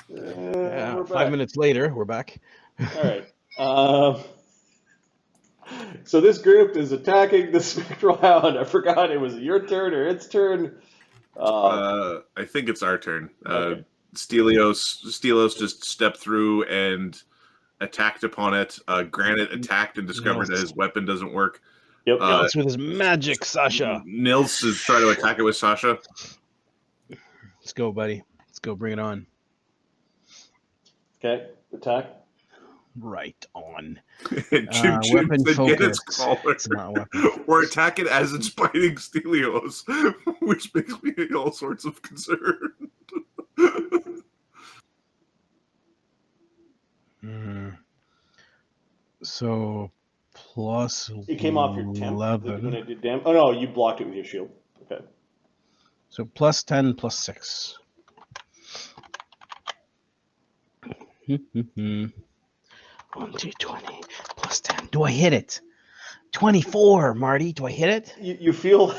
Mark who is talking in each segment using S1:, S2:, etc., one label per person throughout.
S1: Yeah,
S2: We're
S1: 5
S2: back.
S1: minutes later, we're back.
S2: All right. So this group is attacking the spectral hound. I forgot it was your turn or its turn.
S3: I think it's our turn.
S2: Okay.
S3: Stelios just stepped through and attacked upon it. Grande attacked and discovered that his weapon doesn't work.
S2: Yep.
S1: Nils with his magic, Sasha.
S3: Nils is trying to attack it with Sasha.
S1: Let's go, buddy. Let's go. Bring it on.
S2: Okay. Attack.
S1: Right on.
S3: Chimchim
S1: Weapon
S3: said, "Get its
S1: focus.
S3: collar."
S1: It's not a weapon.
S3: Or attack it as it's biting Stelios, which makes me all sorts of concerned.
S1: So plus
S2: It came off your temp.
S1: 11.
S2: When it did damage. Oh no, you blocked it with your shield. Okay.
S1: So plus 10, plus 6. 1, 2, 20, plus 10. Do I hit it? 24, Marty. Do I hit it?
S2: You feel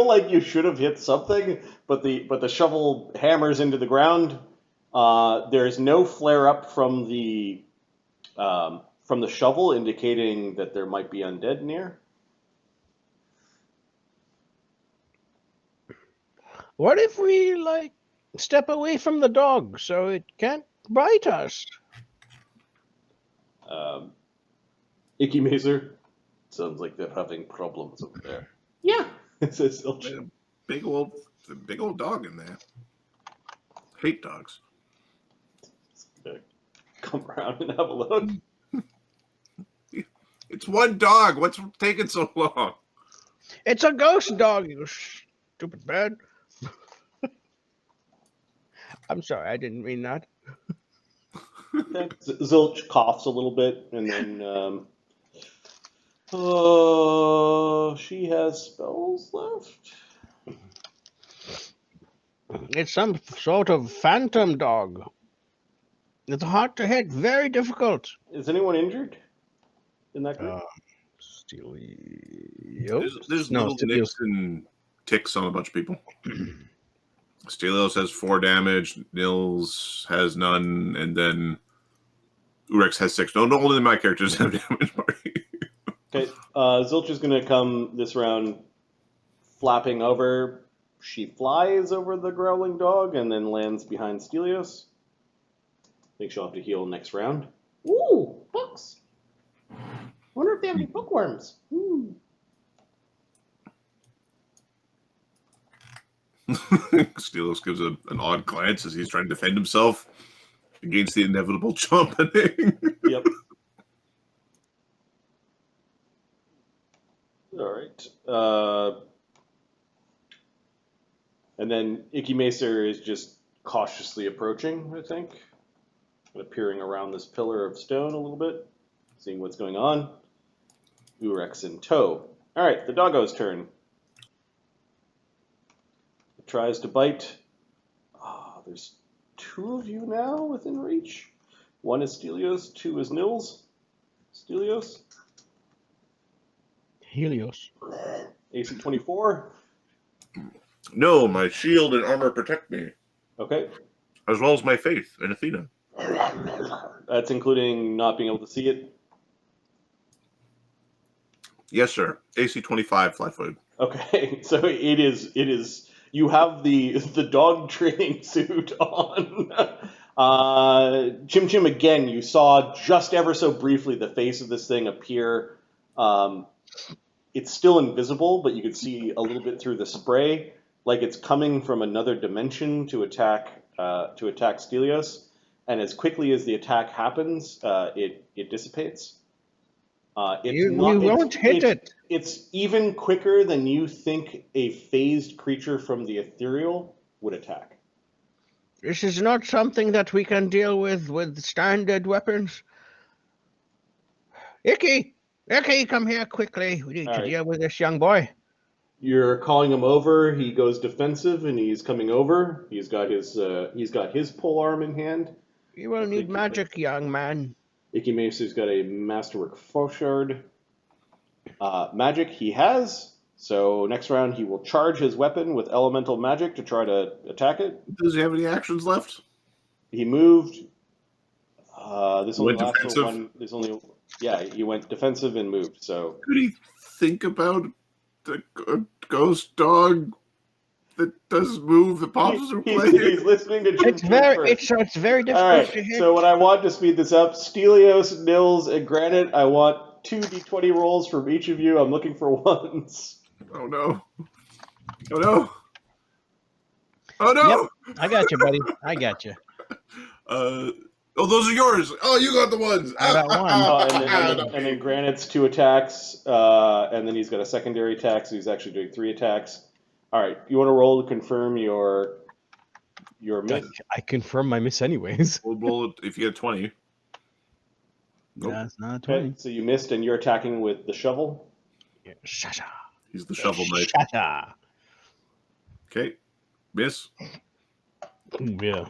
S2: like you should have hit something, but the shovel hammers into the ground. There is no flare up from the shovel, indicating that there might be undead near.
S1: What if we step away from the dog so it can't bite us?
S2: Icky Mazer, sounds like they're having problems over there. Yeah, it says Zilch.
S3: Big old dog in there. Hate dogs.
S2: Come around and have a look.
S3: It's one dog. What's taking so long?
S1: It's a ghost dog, you stupid bird. I'm sorry, I didn't mean that.
S2: Zilch coughs a little bit, and then she has spells left.
S1: It's some sort of phantom dog. It's hard to hit, very difficult.
S2: Is anyone injured in that group?
S3: There's little nicks and ticks on a bunch of people. Stelios has 4 damage, Nils has none, and then Oorex has 6. No, only my characters have damage.
S2: Okay, Zilch is going to come this round flapping over. She flies over the growling dog and then lands behind Stelios. I think she'll have to heal next round. Ooh, books. Wonder if they have any bookworms. Ooh.
S3: Stelios gives an odd glance as he's trying to defend himself against the inevitable chomping.
S2: Yep. All right. And then Icky Macer is just cautiously approaching, I think. Peering around this pillar of stone a little bit, seeing what's going on. Oorex in tow. All right, the doggo's turn. It tries to bite. There's 2 of you now within reach. 1 is Stelios, 2 is Nils. Stelios.
S1: Helios.
S2: AC 24.
S3: No, my shield and armor protect me.
S2: Okay.
S3: As well as my faith in Athena.
S2: That's including not being able to see it.
S3: Yes, sir. AC 25, flat-footed.
S2: Okay, so it is. You have the dog training suit on. Chimchim, again, you saw just ever so briefly the face of this thing appear. It's still invisible, but you could see a little bit through the spray, like it's coming from another dimension to attack Stelios. And as quickly as the attack happens, it dissipates.
S1: You won't hit it.
S2: It's even quicker than you think a phased creature from the ethereal would attack.
S1: This is not something that we can deal with standard weapons. Icky, come here quickly. We need to deal with this young boy.
S2: You're calling him over. He goes defensive, and he's coming over. He's got his pole arm in hand.
S1: You will need magic, young man.
S2: Icky Macer's got a Masterwork Fauchard. Magic he has, so next round he will charge his weapon with elemental magic to try to attack it.
S3: Does he have any actions left?
S2: He moved. This only
S3: Went
S2: lasts for
S3: defensive?
S2: one. There's only he went defensive and moved. So
S3: Could he think about the ghost dog that does move the pops through play?
S2: he's listening to Chimchim first.
S1: It's very
S2: All
S1: difficult
S2: right.
S1: to hit.
S2: So what I want to speed this up, Stelios, Nils, and Granite. I want 2 d20 rolls from each of you. I'm looking for ones.
S3: Oh no! Oh no! Oh no!
S1: Yep. I got you, buddy. I got you.
S3: Oh, those are yours. Oh, you got the ones.
S1: I got one.
S2: And then Granite's 2 attacks, and then he's got a secondary attack, so he's actually doing 3 attacks. All right, you want to roll to confirm your miss?
S1: I confirm my miss anyways.
S3: We'll roll it if you get 20. Nope.
S1: That's not a 20.
S2: Okay, so you missed, and you're attacking with the shovel.
S1: Yeah. Shasha.
S3: He's the shovel knight.
S1: Shasha.
S3: Okay. Miss.
S1: Yeah.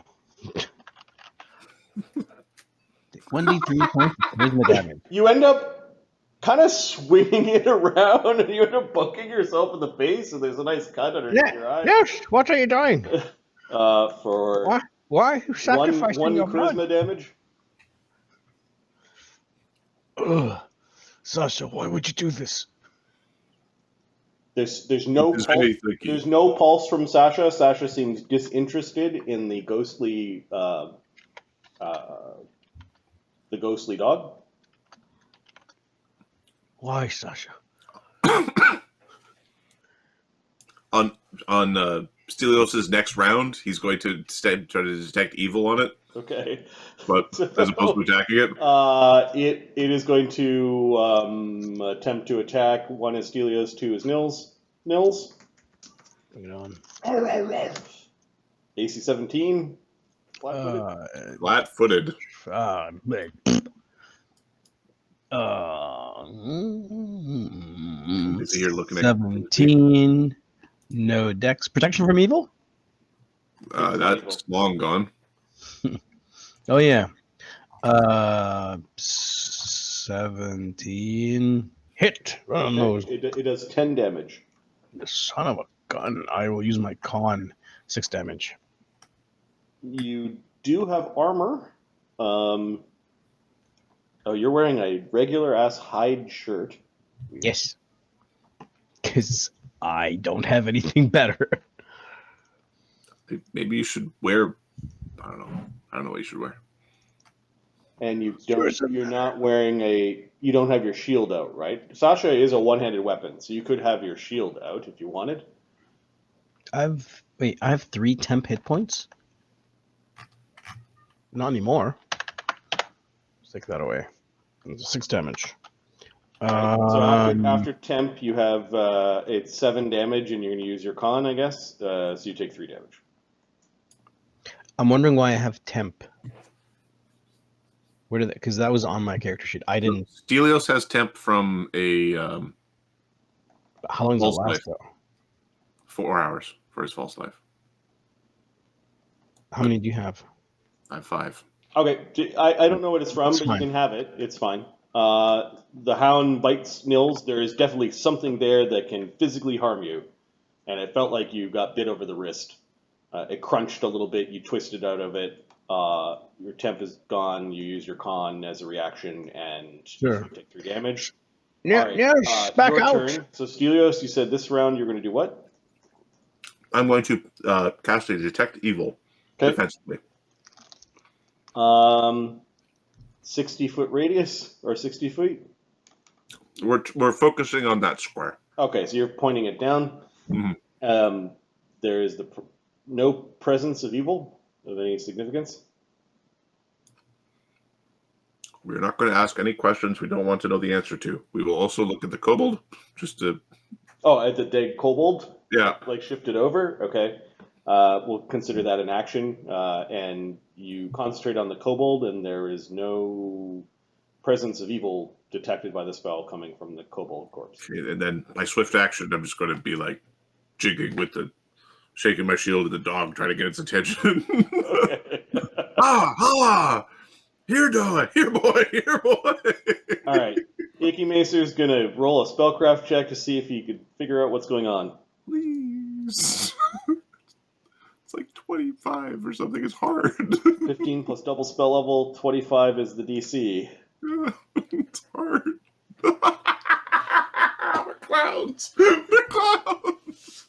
S1: 1d3 points of charisma damage.
S2: You end up kind of swinging it around, and you end up bucking yourself in the face, and there's a nice cut underneath your eye.
S1: Yes, what are you doing?
S2: For
S1: Why are you sacrificing
S2: one
S1: your
S2: charisma
S1: blood?
S2: damage.
S1: Ugh. Sasha, why would you do this?
S2: There's no
S3: It's
S2: pulse,
S3: very tricky.
S2: there's no pulse from Sasha. Sasha seems disinterested in the ghostly dog.
S1: Why, Sasha?
S3: On Stelios' next round, he's going to try to detect evil on it,
S2: Okay.
S3: but as opposed to attacking it.
S2: It is going to attempt to attack. 1 is Stelios, 2 is Nils.
S1: Bring it on.
S2: AC 17. Flat-footed.
S3: Flat-footed. Is he here looking at
S1: 17. No dex. Protection from evil?
S3: That's long gone.
S1: Oh, yeah. 17. Hit.
S2: It does 10 damage.
S1: The son of a gun. I will use my con. 6 damage.
S2: You do have armor. You're wearing a regular ass hide shirt.
S1: Yes. Because I don't have anything better.
S3: Maybe you should wear. I don't know. I don't know what you should wear.
S2: And you don't. You're not wearing you don't have your shield out, right? Sasha is a one-handed weapon, so you could have your shield out if you wanted.
S1: I have 3 temp hit points? Not anymore. Let's take that away. It's 6 damage.
S2: So after temp, you have it's 7 damage, and you're going to use your con, I guess. So you take 3 damage.
S1: I'm wondering why I have temp. Where did that? Because that was on my character sheet. I didn't.
S3: Stelios has temp from a.
S1: How long does it last though?
S3: 4 hours for his false life.
S1: How many do you have?
S3: I have 5.
S2: Okay, I don't know what it's from, but you can have it. It's fine. The hound bites Nils. There is definitely something there that can physically harm you, and it felt like you got bit over the wrist. It crunched a little bit. You twisted out of it. Your temp is gone. You use your con as a reaction, and you take 3 damage.
S1: Yeah,
S2: right.
S1: Yes, back
S2: your
S1: out.
S2: Turn. So Stelios, you said this round you're going to do what?
S3: I'm going to cast a detect evil defensively.
S2: 60-foot radius or 60 feet?
S3: We're focusing on that square.
S2: Okay, so you're pointing it down.
S3: Mm-hmm.
S2: There is no presence of evil of any significance.
S3: We're not going to ask any questions we don't want to know the answer to. We will also look at the kobold just to.
S2: Oh, at the dead kobold?
S3: Yeah.
S2: Like shifted over? Okay. We'll consider that an action. And you concentrate on the kobold, and there is no presence of evil detected by the spell coming from the kobold corpse.
S3: And then by swift action, I'm just going to be like jigging with shaking my shield at the dog, trying to get its attention.
S2: Okay.
S3: Here, boy.
S2: All right. Icky Macer's going to roll a spellcraft check to see if he could figure out what's going on.
S3: Please. It's like 25 or something is hard.
S2: 15 plus double spell level, 25 is the DC.
S3: It's hard. We're clowns. We're clowns.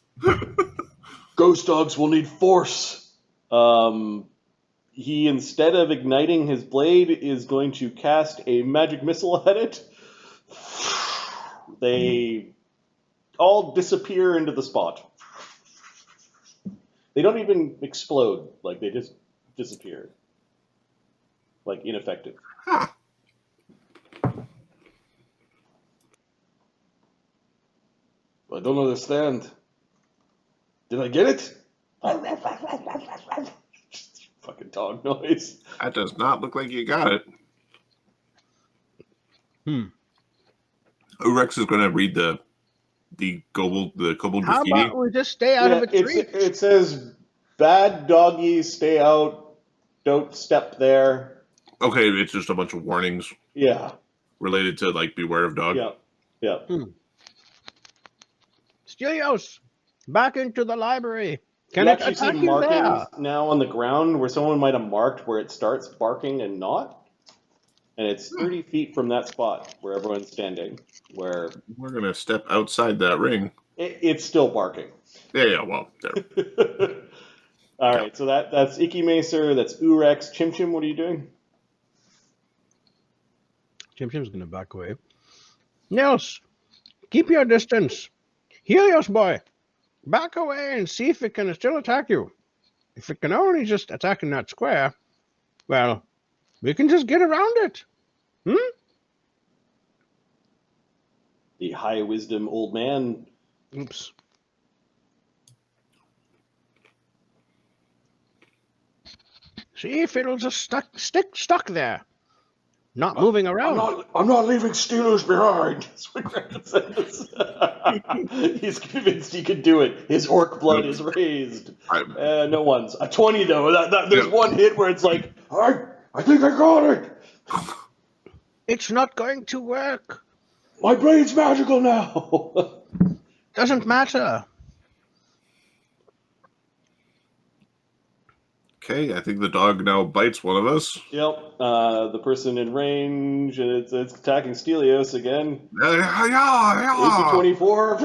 S2: Ghost dogs will need force. He, instead of igniting his blade, is going to cast a magic missile at it. They all disappear into the spot. They don't even explode. Like, they just disappear. Like, ineffective.
S3: Huh.
S2: I don't understand. Did I get it? Fucking dog noise.
S3: That does not look like you got it. Oorex is going to read the kobold
S1: How
S3: graffiti.
S1: about we just stay out of a tree?
S2: It says, bad doggies, stay out. Don't step there.
S3: Okay, it's just a bunch of warnings
S2: Yeah.
S3: related to like beware of dog.
S2: Yeah.
S1: Stelios, back into the library. Can
S2: You
S1: it
S2: actually see
S1: attack you there?
S2: markings now on the ground where someone might have marked where it starts barking and not. And it's 30 feet from that spot where everyone's standing, where
S3: We're going to step outside that ring.
S2: it's still barking.
S3: Yeah, well, there.
S2: All right, so that's Icky Macer, that's Oorex. Chimchim, what are you doing?
S1: Chimchim's going to back away. Nils, keep your distance. Helios boy, back away and see if it can still attack you. If it can only just attack in that square, well, we can just get around it.
S2: The high wisdom old man.
S1: Oops. See if it'll just stick stuck there. Not moving around.
S2: I'm not leaving Steelers behind. That's what Grande says. He's convinced he can do it. His orc blood is raised. No one's. A 20, though. There's one hit where it's like, I think I got it.
S1: It's not going to work.
S2: My brain's magical now.
S1: Doesn't matter.
S3: Okay, I think the dog now bites one of us.
S2: Yep. The person in range, and it's attacking Stelios again. AC 24.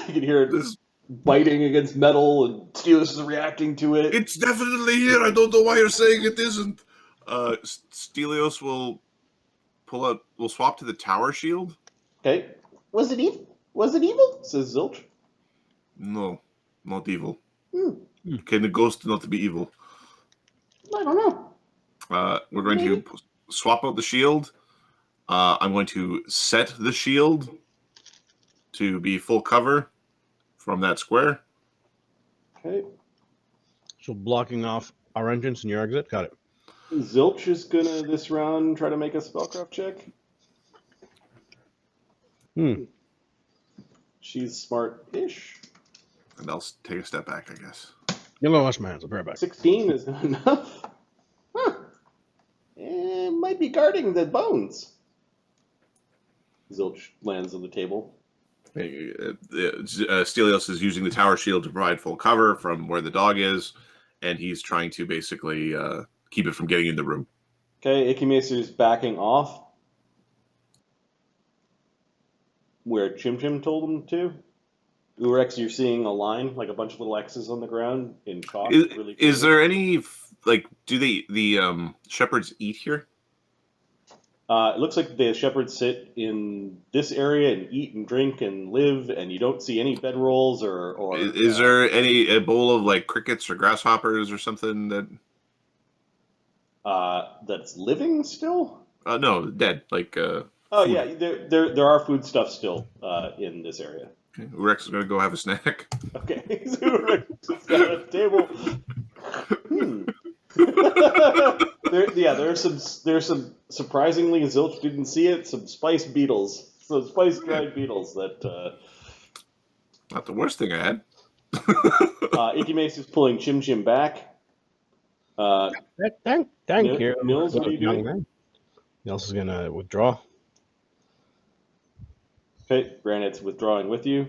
S2: You can hear it biting against metal, and Stelios is reacting to it.
S3: It's definitely here. I don't know why you're saying it isn't. Stelios will we'll swap to the tower shield.
S2: Okay. Was it evil? Says Zilch.
S3: No, not evil. Can the ghost not be evil?
S2: I don't know.
S3: We're going to swap out the shield. I'm going to set the shield to be full cover from that square.
S2: Okay.
S1: So blocking off our entrance and your exit. Got it.
S2: Zilch is gonna this round try to make a spellcraft check. She's smart-ish.
S3: And I'll take a step back, I guess.
S1: You'll wash my hands. I'll be right back.
S2: 16 is not enough. Huh. It might be guarding the bones. Zilch lands on the table.
S3: Stelios is using the tower shield to provide full cover from where the dog is, and he's trying to basically keep it from getting in the room.
S2: Okay, Ikimesu is backing off where Chimchim told him to. Oorex, you're seeing a line, like a bunch of little X's on the ground in chalk.
S3: Is there any, like, do the shepherds eat here?
S2: It looks like the shepherds sit in this area and eat and drink and live, and you don't see any bedrolls or.
S3: Is there a bowl of like crickets or grasshoppers or something that?
S2: That's living still?
S3: No, dead. Like.
S2: Oh food. Yeah, there are foodstuffs still in this area.
S3: Okay. Oorex is going to go have a snack.
S2: Okay, so Oorex sits down at the table. There's some surprisingly, Zilch didn't see it, some spiced beetles. Some spiced dried beetles that
S3: Not the worst thing I had.
S2: Ikimace is pulling Chimchim back.
S1: Thank you.
S2: Nils, what are you doing?
S1: Nils is going to withdraw.
S2: Okay, Granite's withdrawing with you.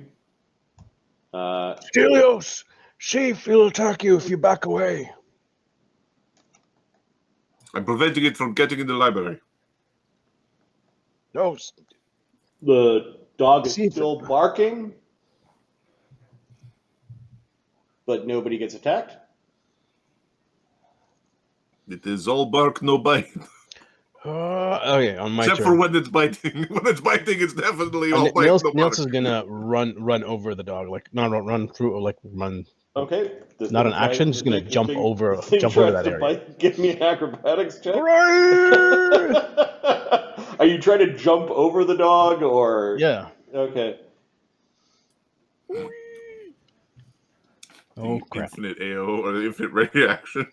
S1: Stelios, See if he'll attack you if you back away.
S3: I'm preventing it from getting in the library.
S1: No,
S2: The dog is
S1: See if
S2: still barking, but nobody gets attacked.
S3: It is all bark, no bite.
S1: okay, on my
S3: Except
S1: turn.
S3: for when it's biting. When it's biting, it's definitely all bite,
S1: Nils,
S3: no bark.
S1: Nils is gonna run over the dog, like not run through, like run.
S2: Okay. The
S1: Not
S2: thing
S1: an action, just gonna jump over
S2: tries
S1: that
S2: to
S1: area.
S2: bite. Give me an acrobatics check.
S1: Hooray!
S2: Are you trying to jump over the dog or?
S1: Yeah.
S2: Okay.
S1: Oh
S3: The
S1: crap!
S3: infinite AO or the infinite reaction.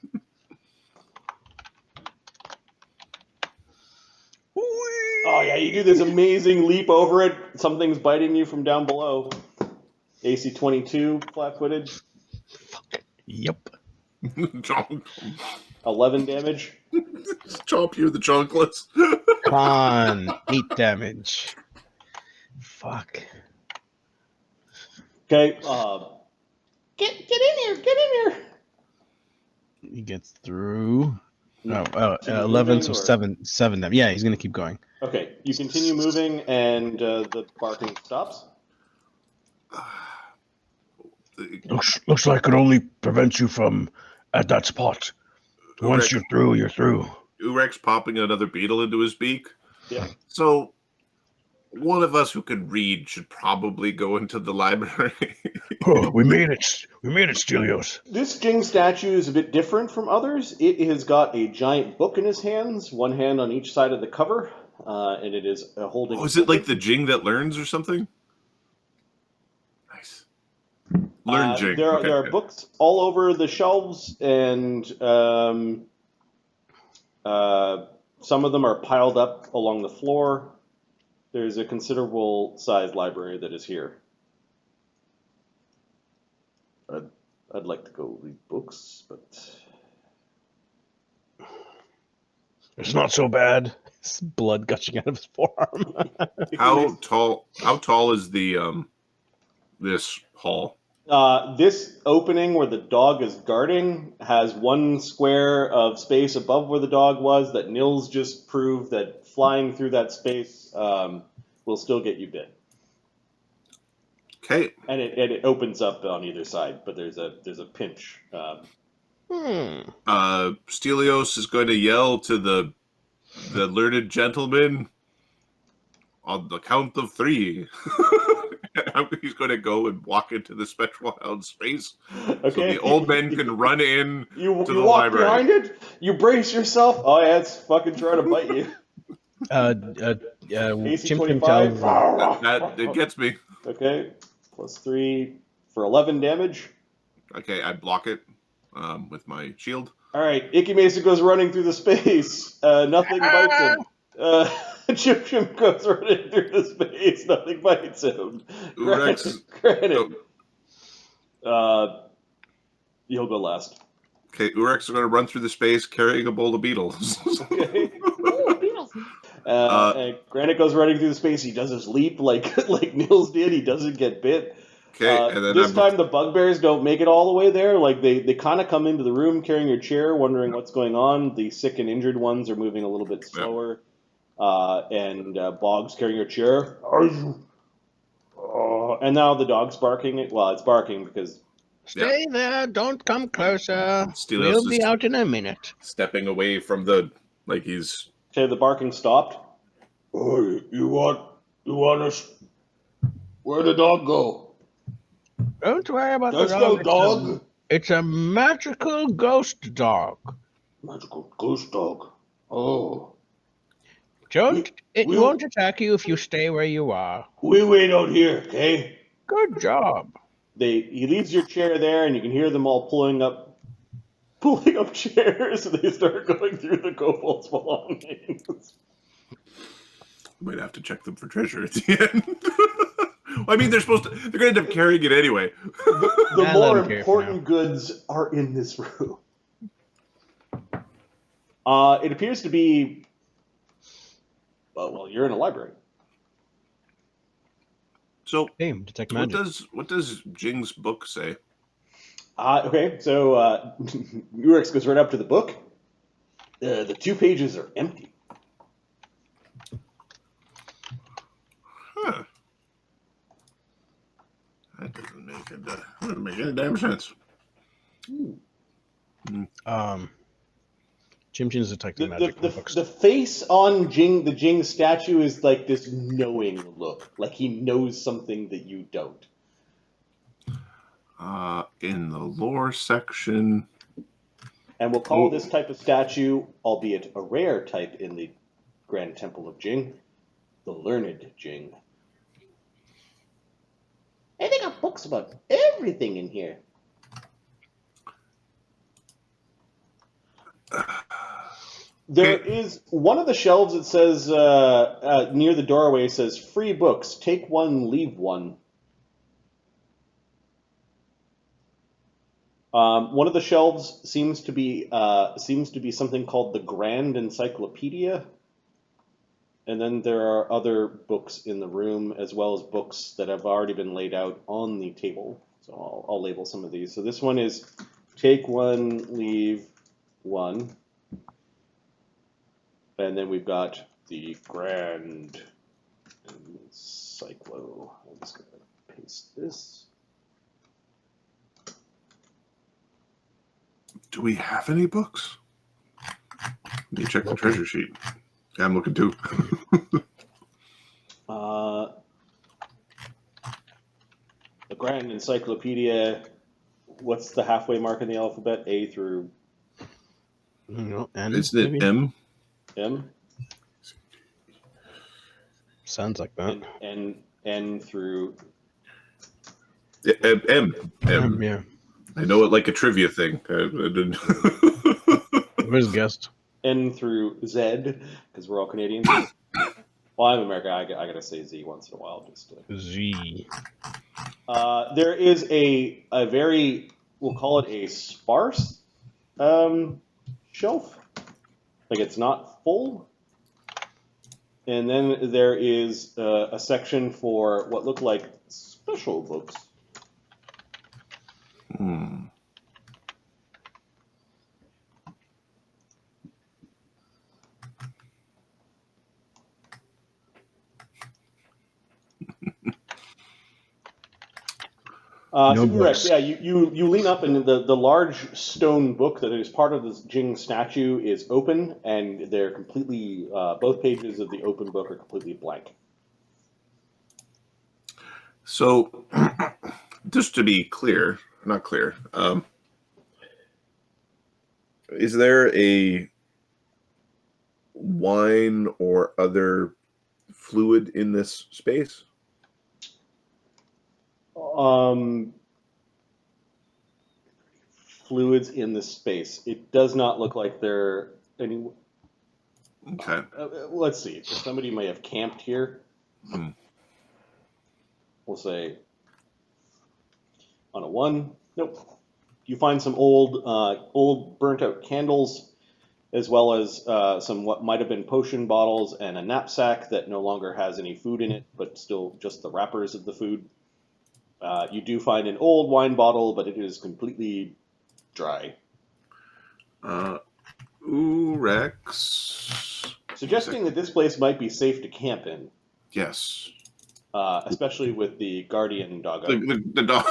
S2: Oh yeah, you do this amazing leap over it. Something's biting you from down below. AC 22, flat-footed.
S1: Yep.
S3: Chomp.
S2: 11 damage.
S3: Chomp you, the chunkless.
S1: Con 8 damage. Fuck.
S2: Okay. Get in here. Get in here.
S1: He gets through.
S2: Continue
S1: 11,
S2: moving,
S1: so
S2: or-
S1: 7 damage. Yeah, he's gonna keep going.
S2: Okay, you continue moving, and the barking stops.
S1: Looks like it only prevents you from at that spot. Once you're through, you're through.
S3: Oorex popping another beetle into his beak.
S2: Yeah.
S3: So, one of us who can read should probably go into the library.
S1: Oh, we made it. We made it, Stelios.
S2: This Jing statue is a bit different from others. It has got a giant book in his hands, one hand on each side of the cover, and it is holding.
S3: Oh, is it like the Jing that learns or something? Nice. Learn Jing.
S2: There are books all over the shelves, and some of them are piled up along the floor. There's a considerable sized library that is here. I'd like to go read books, but
S1: It's not so bad. It's blood gushing out of his forearm.
S3: How tall is the this hall?
S2: This opening where the dog is guarding has one square of space above where the dog was that Nils just proved that flying through that space will still get you bit.
S3: Okay.
S2: And it opens up on either side, but there's a pinch.
S3: Stelios is going to yell to the learned gentleman on the count of 3. He's going to go and walk into the spectral hound space.
S2: Okay.
S3: So the old men can run in
S2: You
S3: to the
S2: walk
S3: library.
S2: behind it. You brace yourself. Oh yeah, it's fucking trying to bite you. AC
S1: Chimchim
S2: 25.
S1: tells
S3: That it gets me.
S2: Okay, +3 for 11 damage.
S3: Okay, I block it with my shield.
S2: All right, Icky Mesa goes running through the space. Nothing bites him. Chimchim goes running through the space. Nothing bites him.
S3: Oorex.
S2: Granted. You'll go last.
S3: Okay, Oorex is going to run through the space carrying a bowl of beetles.
S2: Okay.
S4: Ooh, beetles.
S2: And Grande goes running through the space. He does his leap like Nils did. He doesn't get bit.
S3: Okay, and then
S2: this time the bugbears don't make it all the way there. Like they kind of come into the room carrying your chair, wondering what's going on. The sick and injured ones are moving a little bit slower. And Bog's carrying your chair. And now the dog's barking. Well, it's barking because...
S1: Stay there, don't come closer.
S3: Stelios
S1: We'll be
S3: is
S1: out in a minute.
S3: stepping away from the he's.
S2: Okay, the barking stopped. Oh, you want us? Where'd the dog go?
S1: Don't worry about
S2: There's
S1: the
S2: no
S1: dog.
S2: dog.
S1: It's a magical ghost dog.
S2: Magical ghost dog. Oh.
S1: It won't attack you if you stay where you are.
S2: We wait out here, okay?
S1: Good job.
S2: He leaves your chair there, and you can hear them all pulling up chairs, and they start going through the kobold's belongings.
S3: Might have to check them for treasure at the end. I mean, they're going to end up carrying it anyway.
S2: The more important goods are in this room. It appears to be. Well, you're in a library.
S3: So,
S1: Detect magic.
S3: what does Jing's book say?
S2: Okay, so Oorex goes right up to the book. The 2 pages are empty.
S3: Huh. That doesn't make any damn sense.
S1: Chimchim's detecting magic in books.
S2: The face on the Jing statue is like this knowing look, like he knows something that you don't.
S3: In the lore section.
S2: And we'll call this type of statue, albeit a rare type in the Grand Temple of Jing, the Learned Jing. And they got books about everything in here. There is one of the shelves that says, near the doorway says, free books, take one, leave one. One of the shelves seems to be something called the Grande Encyclopedia. And then there are other books in the room, as well as books that have already been laid out on the table. So I'll label some of these. So this one is take one, leave one. And then we've got the Grande Encyclo. I'm just going to paste this.
S3: Do we have any books? Let me check the treasure sheet. Yeah, I'm looking too.
S2: The Grande Encyclopedia, what's the halfway mark in the alphabet? A through...
S1: N,
S3: Isn't it
S1: maybe?
S3: M?
S2: M?
S1: Sounds like that.
S2: And N through...
S3: M.
S1: Yeah.
S3: I know it like a trivia thing. I didn't.
S1: Who's guessed?
S2: N through Z, because we're all Canadians. Well, I'm American. I gotta say Z once in a while, just to...
S1: Z.
S2: There is a very, we'll call it a sparse shelf. Like it's not full. And then there is a section for what look like special books.
S1: No
S2: so
S1: books.
S2: Oorex, yeah, you lean up and the large stone book that is part of this Jing statue is open, and they're completely, both pages of the open book are completely blank.
S3: So, just to be clear, not clear, is there a wine or other fluid in this space?
S2: Fluids in this space. It does not look like there any.
S3: Okay.
S2: Let's see. Somebody may have camped here. We'll say on a 1. Nope. You find some old burnt out candles, as well as some what might have been potion bottles and a knapsack that no longer has any food in it, but still just the wrappers of the food. You do find an old wine bottle, but it is completely dry.
S3: Oorex.
S2: Suggesting that this place might be safe to camp in.
S3: Yes.
S2: Especially with the guardian doggo.
S3: The dog.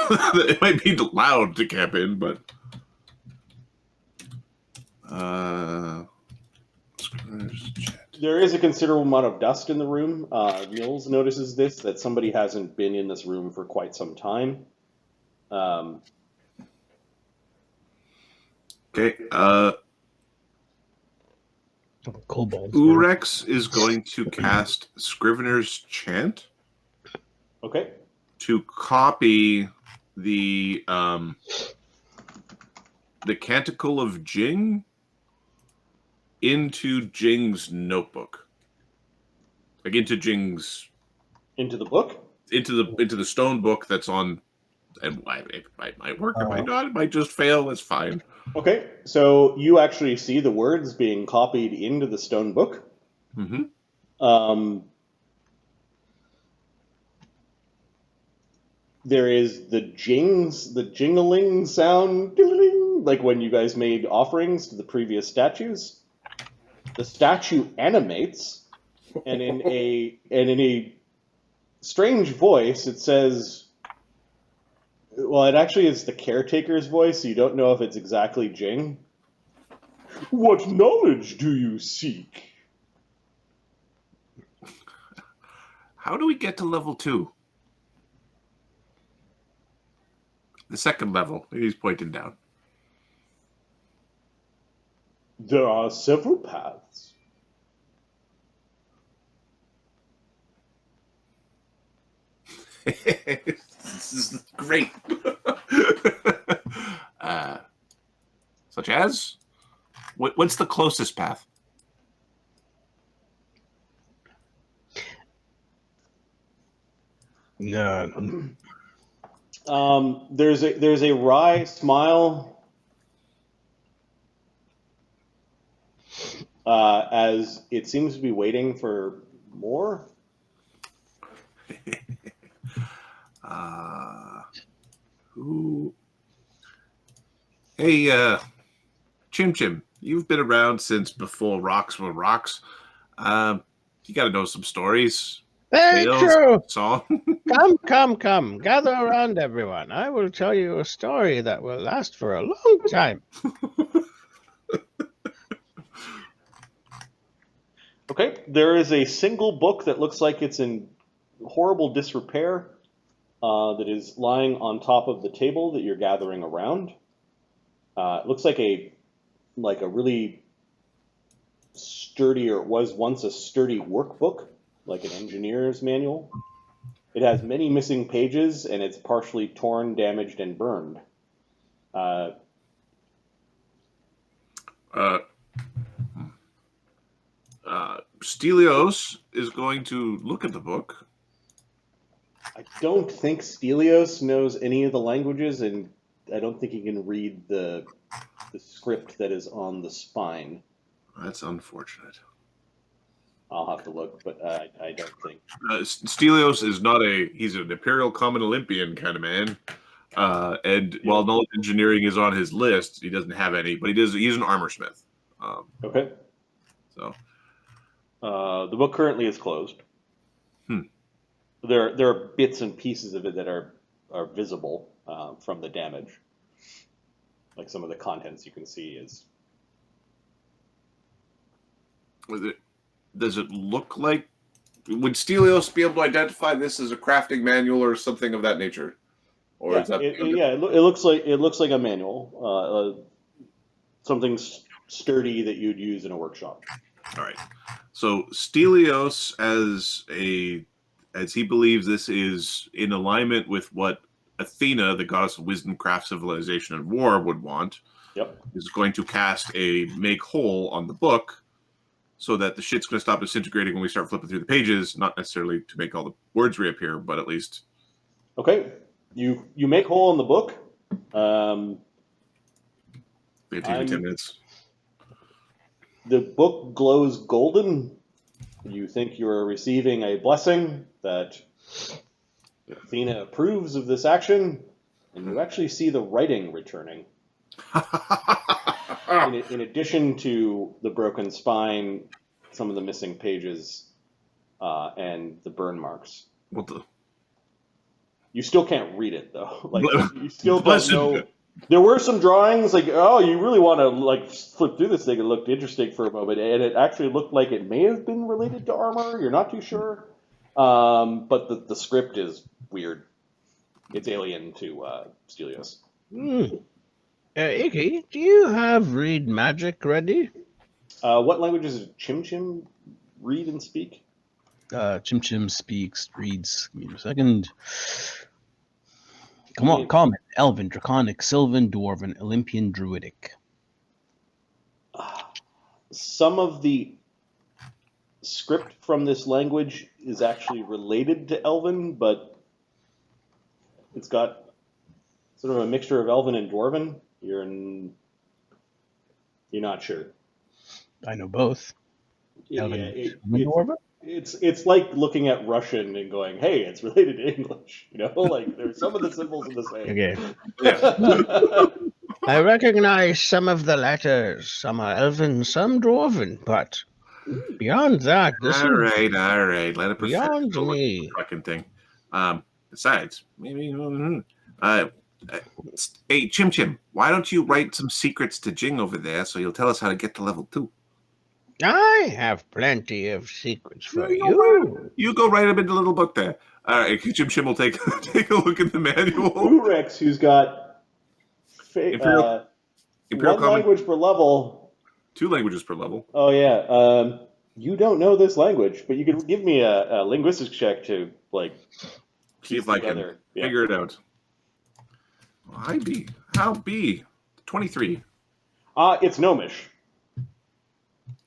S3: It might be loud to camp in, but.
S2: There is a considerable amount of dust in the room. Mills notices this, that somebody hasn't been in this room for quite some time.
S3: Okay.
S1: Kobold.
S3: Oorex is going to cast Scrivener's Chant.
S2: Okay.
S3: To copy the Canticle of Jing into Jing's notebook, like into Jing's
S2: into the book,
S3: into the stone book that's on. And it might work, it might not, it might just fail. It's fine.
S2: Okay, so you actually see the words being copied into the stone book. There is the jings, the jingling sound, ding, like when you guys made offerings to the previous statues. The statue animates, and in a strange voice, it says, well, it actually is the caretaker's voice, so you don't know if it's exactly Jing. What knowledge do you seek?
S3: How do we get to level 2? The second level. He's pointing down.
S2: There are several paths.
S3: This is great. Such as? What's the closest path?
S1: No.
S2: There's a wry smile as it seems to be waiting for more.
S3: Who? Hey, Chimchim, you've been around since before rocks were rocks. You got to know some stories.
S1: Very
S3: Tales,
S1: true.
S3: song.
S1: Come. Gather around, everyone. I will tell you a story that will last for a long time.
S2: Okay, there is a single book that looks like it's in horrible disrepair that is lying on top of the table that you're gathering around. It looks like a really sturdy, or it was once a sturdy workbook, like an engineer's manual. It has many missing pages, and it's partially torn, damaged, and burned.
S3: Stelios is going to look at the book.
S2: I don't think Stelios knows any of the languages, and I don't think he can read the script that is on the spine.
S3: That's unfortunate.
S2: I'll have to look, but I don't think.
S3: Stelios is he's an Imperial Common Olympian kind of man. And while knowledge engineering is on his list, he doesn't have any, but he's an armor smith.
S2: Okay.
S3: So
S2: the book currently is closed. There are bits and pieces of it that are visible from the damage. Like some of the contents you can see is.
S3: Does it look like? Would Stelios be able to identify this as a crafting manual or something of that nature? Or is that?
S2: It looks like a manual, something sturdy that you'd use in a workshop.
S3: All right. So Stelios, as he believes this is in alignment with what Athena, the goddess of wisdom, craft, civilization, and war, would want, is going to cast a make whole on the book, so that the shit's going to stop disintegrating when we start flipping through the pages. Not necessarily to make all the words reappear, but at least.
S2: Okay, you make whole on the book.
S3: It takes me 10 minutes.
S2: The book glows golden. You think you are receiving a blessing that Athena approves of this action, and you actually see the writing returning. In addition to the broken spine, some of the missing pages, and the burn marks.
S3: What the?
S2: You still can't read it though. Like you still don't
S3: Blessed.
S2: know. There were some drawings, like, oh, you really want to flip through this thing. It looked interesting for a moment, and it actually looked like it may have been related to armor. You're not too sure, but the script is weird. It's alien to Stelios.
S1: Iggy, do you have read magic ready?
S2: What languages does Chimchim read and speak?
S1: Chimchim reads. Give me a second. Come on, Common, Elven, Draconic, Sylvan, Dwarven, Olympian, Druidic.
S2: Some of the script from this language is actually related to Elven, but it's got sort of a mixture of Elven and Dwarven. You're not sure.
S1: I know both. Elven, Dwarven?
S2: It's like looking at Russian and going, "Hey, it's related to English." Like there's some of the symbols are the same.
S1: Okay.
S3: Yeah.
S1: I recognize some of the letters. Some are elven, some dwarven, but beyond that, this
S3: All
S1: is
S3: right. Let a
S1: beyond
S3: professional look at
S1: me.
S3: the fucking thing. Besides, maybe. Uh, hey, Chimchim, why don't you write some secrets to Jing over there so you'll tell us how to get to level 2?
S1: I have plenty of secrets for
S3: You
S1: you.
S3: go write them in the little book there. All right, Chimchim will take take a look at the manual.
S2: Oorex, who's got
S3: Imperial
S2: one
S3: Common,
S2: language per level.
S3: 2 languages per level.
S2: Oh yeah. You don't know this language, but you could give me a linguistics check to
S3: See if
S2: piece
S3: I can
S2: together.
S3: figure it out. How B? 23.
S2: It's Gnomish.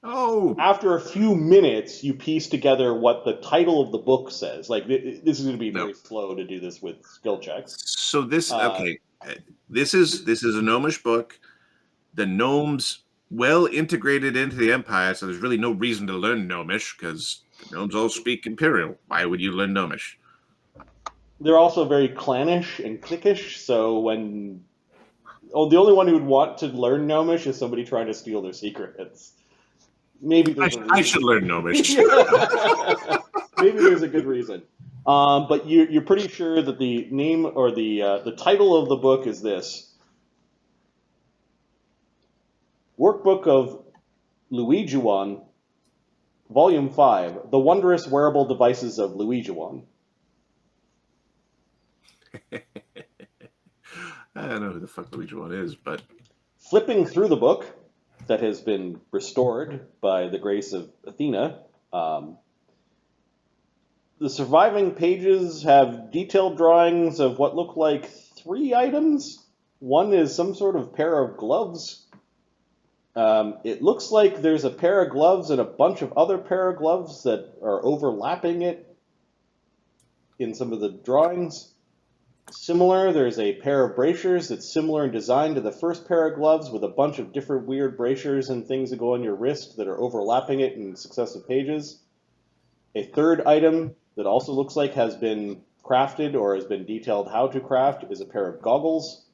S3: Oh,
S2: After a few minutes, you piece together what the title of the book says. Like this is going to be very slow to do this with skill checks.
S3: so this okay. This is a gnomish book. The gnomes well integrated into the empire, so there's really no reason to learn gnomish because the gnomes all speak imperial. Why would you learn gnomish?
S2: They're also very clannish and cliquish. So the only one who would want to learn gnomish is somebody trying to steal their secrets. Maybe there's a reason.
S3: I should learn gnomish.
S2: Maybe there's a good reason. But you're pretty sure that the name or the title of the book is this: Workbook of Luigiwan, Volume 5, The Wondrous Wearable Devices of Luigiwan.
S3: I don't know who the fuck Luigi one is, but
S2: Flipping through the book that has been restored by the grace of Athena, the surviving pages have detailed drawings of what look like 3 items. One is some sort of pair of gloves. It looks like there's a pair of gloves and a bunch of other pair of gloves that are overlapping it in some of the drawings. Similar, there's a pair of bracers that's similar in design to the first pair of gloves with a bunch of different weird bracers and things that go on your wrist that are overlapping it in successive pages. A third item that also looks like has been crafted or has been detailed how to craft is a pair of goggles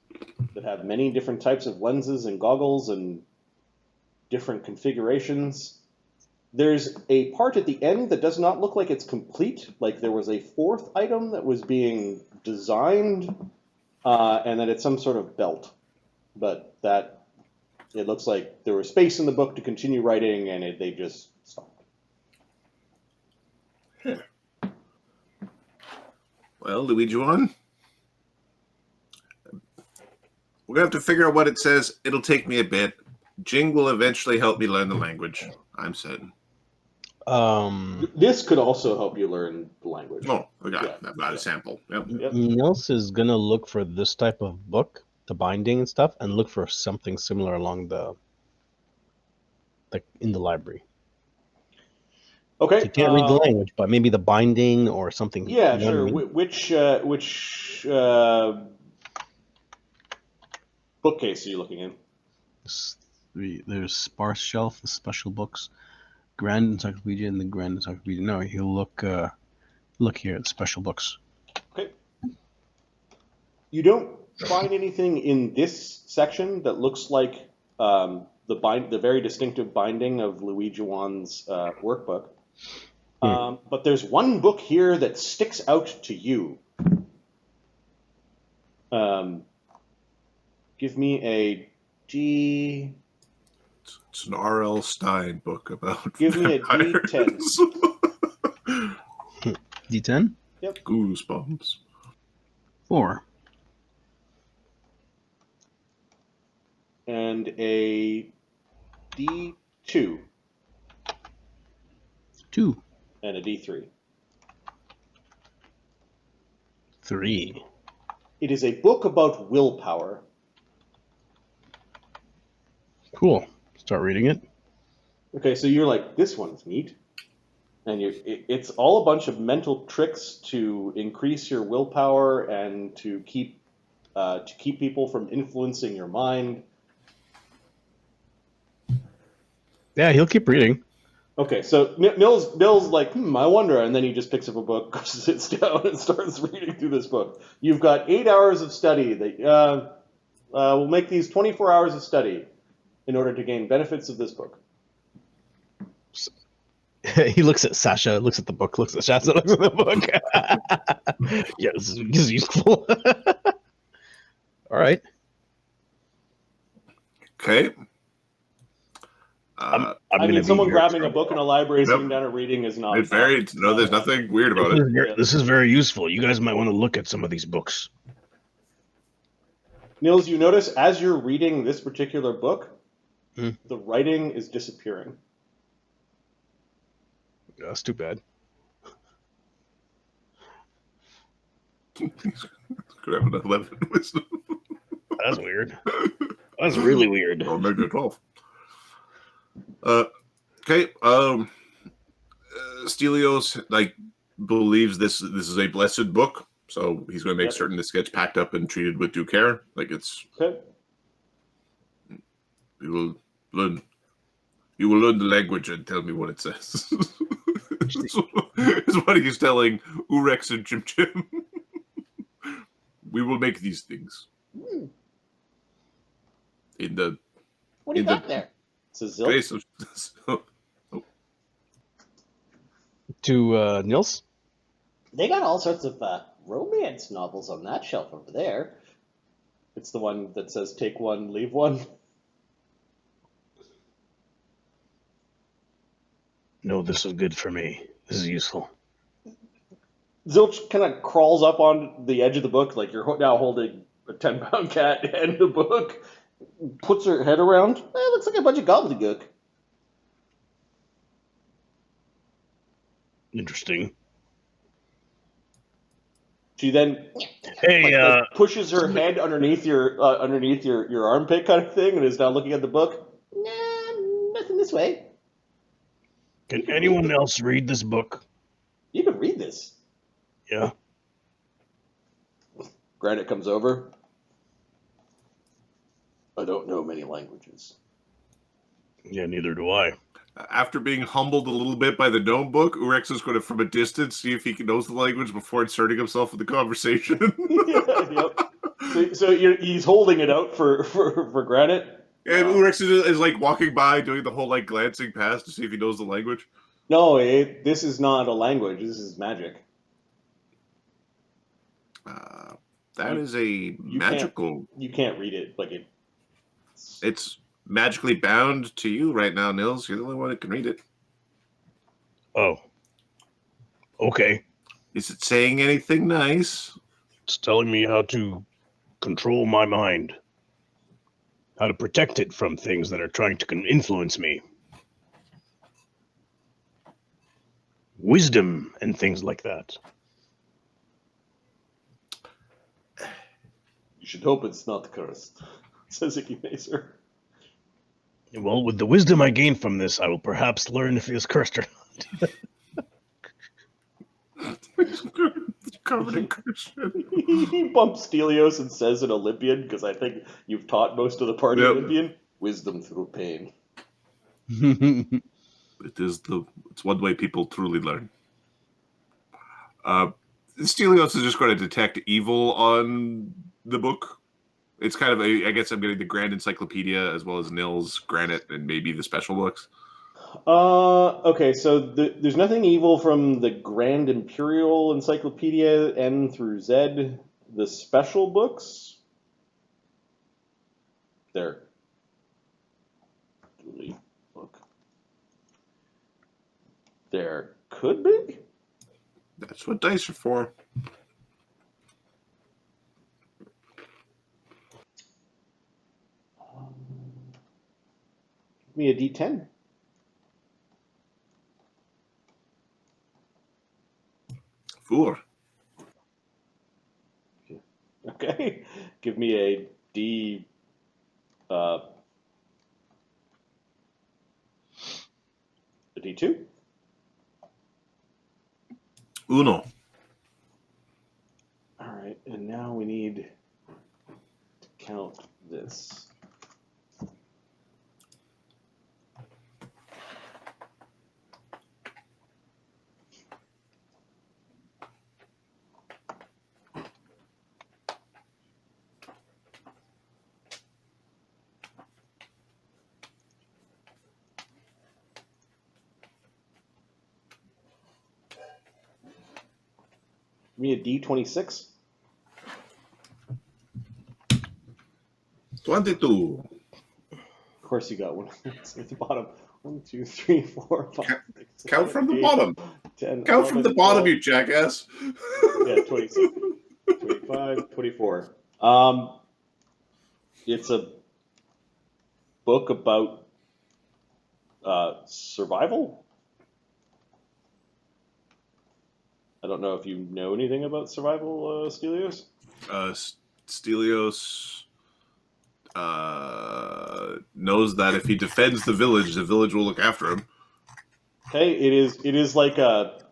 S2: that have many different types of lenses and goggles and different configurations. There's a part at the end that does not look like it's complete, like there was a 4th item that was being designed, and then it's some sort of belt. But it looks like there was space in the book to continue writing, and they just stopped.
S3: well, Luigi one. We're gonna have to figure out what it says. It'll take me a bit. Jing will eventually help me learn the language. I'm certain.
S2: This could also help you learn the language.
S3: Oh, I got a sample. Yep.
S1: Nils is gonna look for this type of book, the binding and stuff, and look for something similar along in the library.
S2: Okay.
S1: So you can't read the language, but maybe the binding or something.
S2: Yeah,
S1: you know
S2: sure.
S1: what I mean?
S2: Which bookcase are you looking in?
S1: There's Sparse Shelf, the special books, Grand Encyclopedia, and the Grand Encyclopedia. No, he'll look here at special books.
S2: Okay. You don't find anything in this section that looks like the very distinctive binding of Luigi Wan's workbook. But there's one book here that sticks out to you. Give me a D.
S3: It's an R.L. Stein book about.
S2: Give me a D10.
S1: D10?
S2: Yep.
S3: Goosebumps.
S1: 4.
S2: And a D2.
S1: 2.
S2: And a D3.
S1: 3.
S2: It is a book about willpower.
S1: Cool. Start reading it.
S2: Okay, so you're like, this one's neat. And it's all a bunch of mental tricks to increase your willpower and to keep people from influencing your mind.
S1: Yeah, he'll keep reading.
S2: Okay, so Mills like, I wonder, and then he just picks up a book, sits down, and starts reading through this book. You've got 8 hours of study. That we'll make these 24 hours of study in order to gain benefits of this book.
S1: He looks at Sasha, looks at the book, looks at Sasha, looks at the book. Yeah, this is useful. All right.
S3: Okay.
S1: I'm
S2: I
S1: gonna
S2: mean,
S1: be
S2: someone
S1: very
S2: grabbing a book in a library,
S3: Yep.
S2: sitting down and reading is not.
S3: It's very no. There's nothing weird about it.
S1: This is very useful. You guys might want to look at some of these books.
S2: Nils, you notice as you're reading this particular book,
S1: Hmm.
S2: the writing is disappearing.
S1: That's too bad.
S3: Could have an 11 wisdom.
S1: That's weird. That's really weird.
S3: Or maybe a 12. Okay. Stelios believes this is a blessed book, so he's going to make certain this gets packed up and treated with due care. Like it's.
S2: Okay.
S3: You will learn the language and tell me what it says. Is what he's telling Oorex and Chimchim. We will make these things. In the
S2: What do you got there? It's a Zilch.
S3: face of
S1: To Nils?
S2: They got all sorts of romance novels on that shelf over there. It's the one that says take one, leave one.
S1: No, this is good for me. This is useful.
S2: Zilch kind of crawls up on the edge of the book, like you're now holding a 10-pound cat and the book, puts her head around. It looks like a bunch of gobbledygook.
S1: Interesting.
S2: She then
S1: Hey,
S2: pushes her head underneath your armpit kind of thing and is now looking at the book. Nah, nothing this way.
S1: can anyone else read this book?
S2: You can read this.
S1: Yeah.
S2: Grande comes over. I don't know many languages.
S1: Yeah, neither do I.
S3: After being humbled a little bit by the gnome book, Oorex is going to, from a distance, see if he knows the language before inserting himself in the conversation.
S2: Yep. So he's holding it out for Grande.
S3: And Oorex is like walking by, doing the whole like glancing past to see if he knows the language.
S2: No, this is not a language. This is magic.
S3: That is a magical.
S2: You can't read it like it.
S3: It's magically bound to you right now, Nils. You're the only one that can read it.
S1: Oh. Okay.
S3: Is it saying anything nice?
S1: It's telling me how to control my mind. How to protect it from things that are trying to influence me. Wisdom and things like that.
S2: You should hope it's not cursed, says Icky Macer.
S1: Well, with the wisdom I gain from this, I will perhaps learn if it is cursed or not.
S3: Covered in curse.
S2: He bumps Stelios and says in Olympian, because I think you've taught most of the party Olympian, wisdom through pain.
S3: It's one way people truly learn. Stelios is just going to detect evil on the book. It's kind of I guess I'm getting the Grand Encyclopedia as well as Nils, Granite, and maybe the special books.
S2: Okay, so there's nothing evil from the Grand Imperial Encyclopedia N through Z. The special books, there. Look. There could be.
S3: That's what dice are for.
S2: Give me a D10.
S3: Four.
S2: Okay. Give me a D. A D2.
S3: Uno.
S2: All right, and now we need to count this. Give me a D26.
S3: 22.
S2: Of course, you got one. It's at the bottom. 1, 2, 3, 4, 5, 6,
S3: Count
S2: 7,
S3: from the
S2: 8,
S3: bottom.
S2: 10,
S3: Count
S2: 11,
S3: from the bottom,
S2: 12.
S3: you jackass.
S2: Yeah, 26, 25, 24. It's a book about survival. I don't know if you know anything about survival, Stelios.
S3: Stelios knows that if he defends the village will look after him.
S2: Okay, it is like a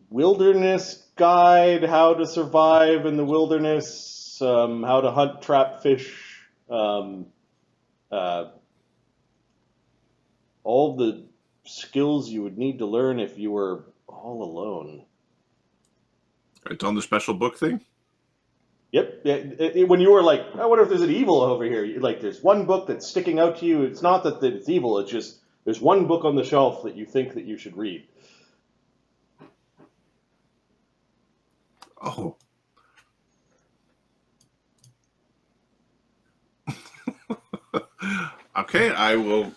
S2: wilderness guide, how to survive in the wilderness, how to hunt, trap fish, all the skills you would need to learn if you were all alone.
S3: It's on the special book thing?
S2: Yep. When you were like, I wonder if there's an evil over here. Like, there's one book that's sticking out to you. It's not that it's evil. It's just there's one book on the shelf that you think that you should read.
S3: Oh. Okay, I will.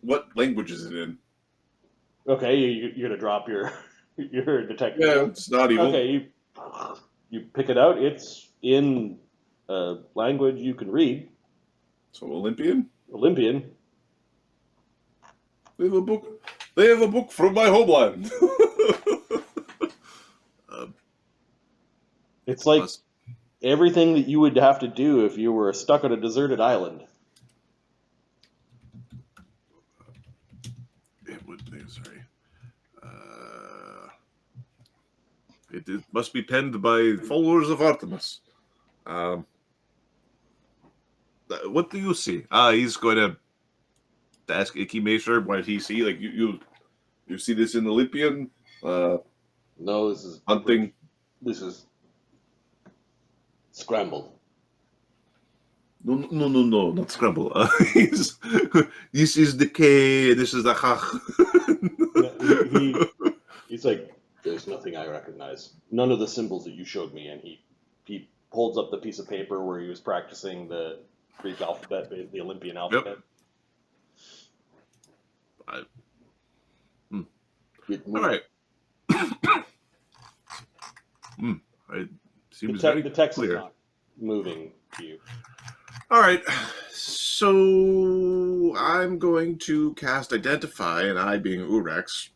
S3: What language is it in?
S2: Okay, you're gonna drop your detective.
S3: Yeah, it's not evil.
S2: Okay, you pick it out. It's in a language you can read.
S3: So Olympian?
S2: Olympian.
S3: They have a book. They have a book from my homeland.
S2: It's like everything that you would have to do if you were stuck on a deserted island.
S3: It would be, sorry. It must be penned by followers of Artemis. What do you see? He's going to ask Icky Macer what he see. Like you see this in Olympian?
S2: No, this is
S3: hunting.
S2: This is scrambled.
S3: No, not scramble. This is the K. This is the H.
S2: He's like, there's nothing I recognize. None of the symbols that you showed me. And he holds up the piece of paper where he was practicing the Greek alphabet, the Olympian alphabet.
S3: Yep. All right. It seems very
S2: the text
S3: clear.
S2: is not moving to you.
S3: All right. So I'm going to cast Identify, and I being Oorex,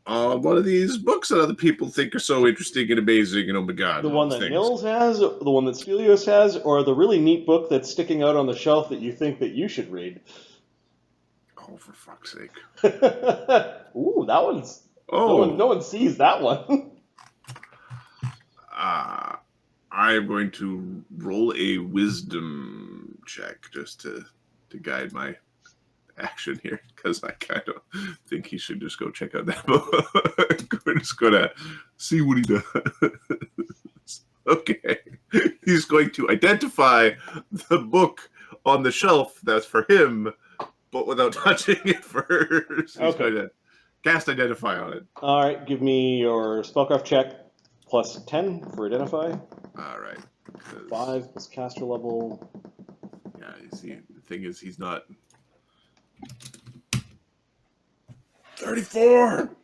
S3: on one of these books that other people think are so interesting and amazing, and oh my god.
S2: The one that Nils has, the one that Stelios has, or the really neat book that's sticking out on the shelf that you think that you should read.
S3: Oh, for fuck's sake.
S2: Ooh, that one's... Oh. No one sees that one.
S3: I'm going to roll a wisdom check just to guide my action here, because I kind of think he should just go check out that book. We're just going to see what he does. Okay. He's going to identify the book on the shelf that's for him, but without touching it first. He's going to cast Identify on it.
S2: All right, give me your spellcraft check plus 10 for Identify.
S3: All right.
S2: 5 plus caster level.
S3: Yeah, you see, the thing is, he's not... 34!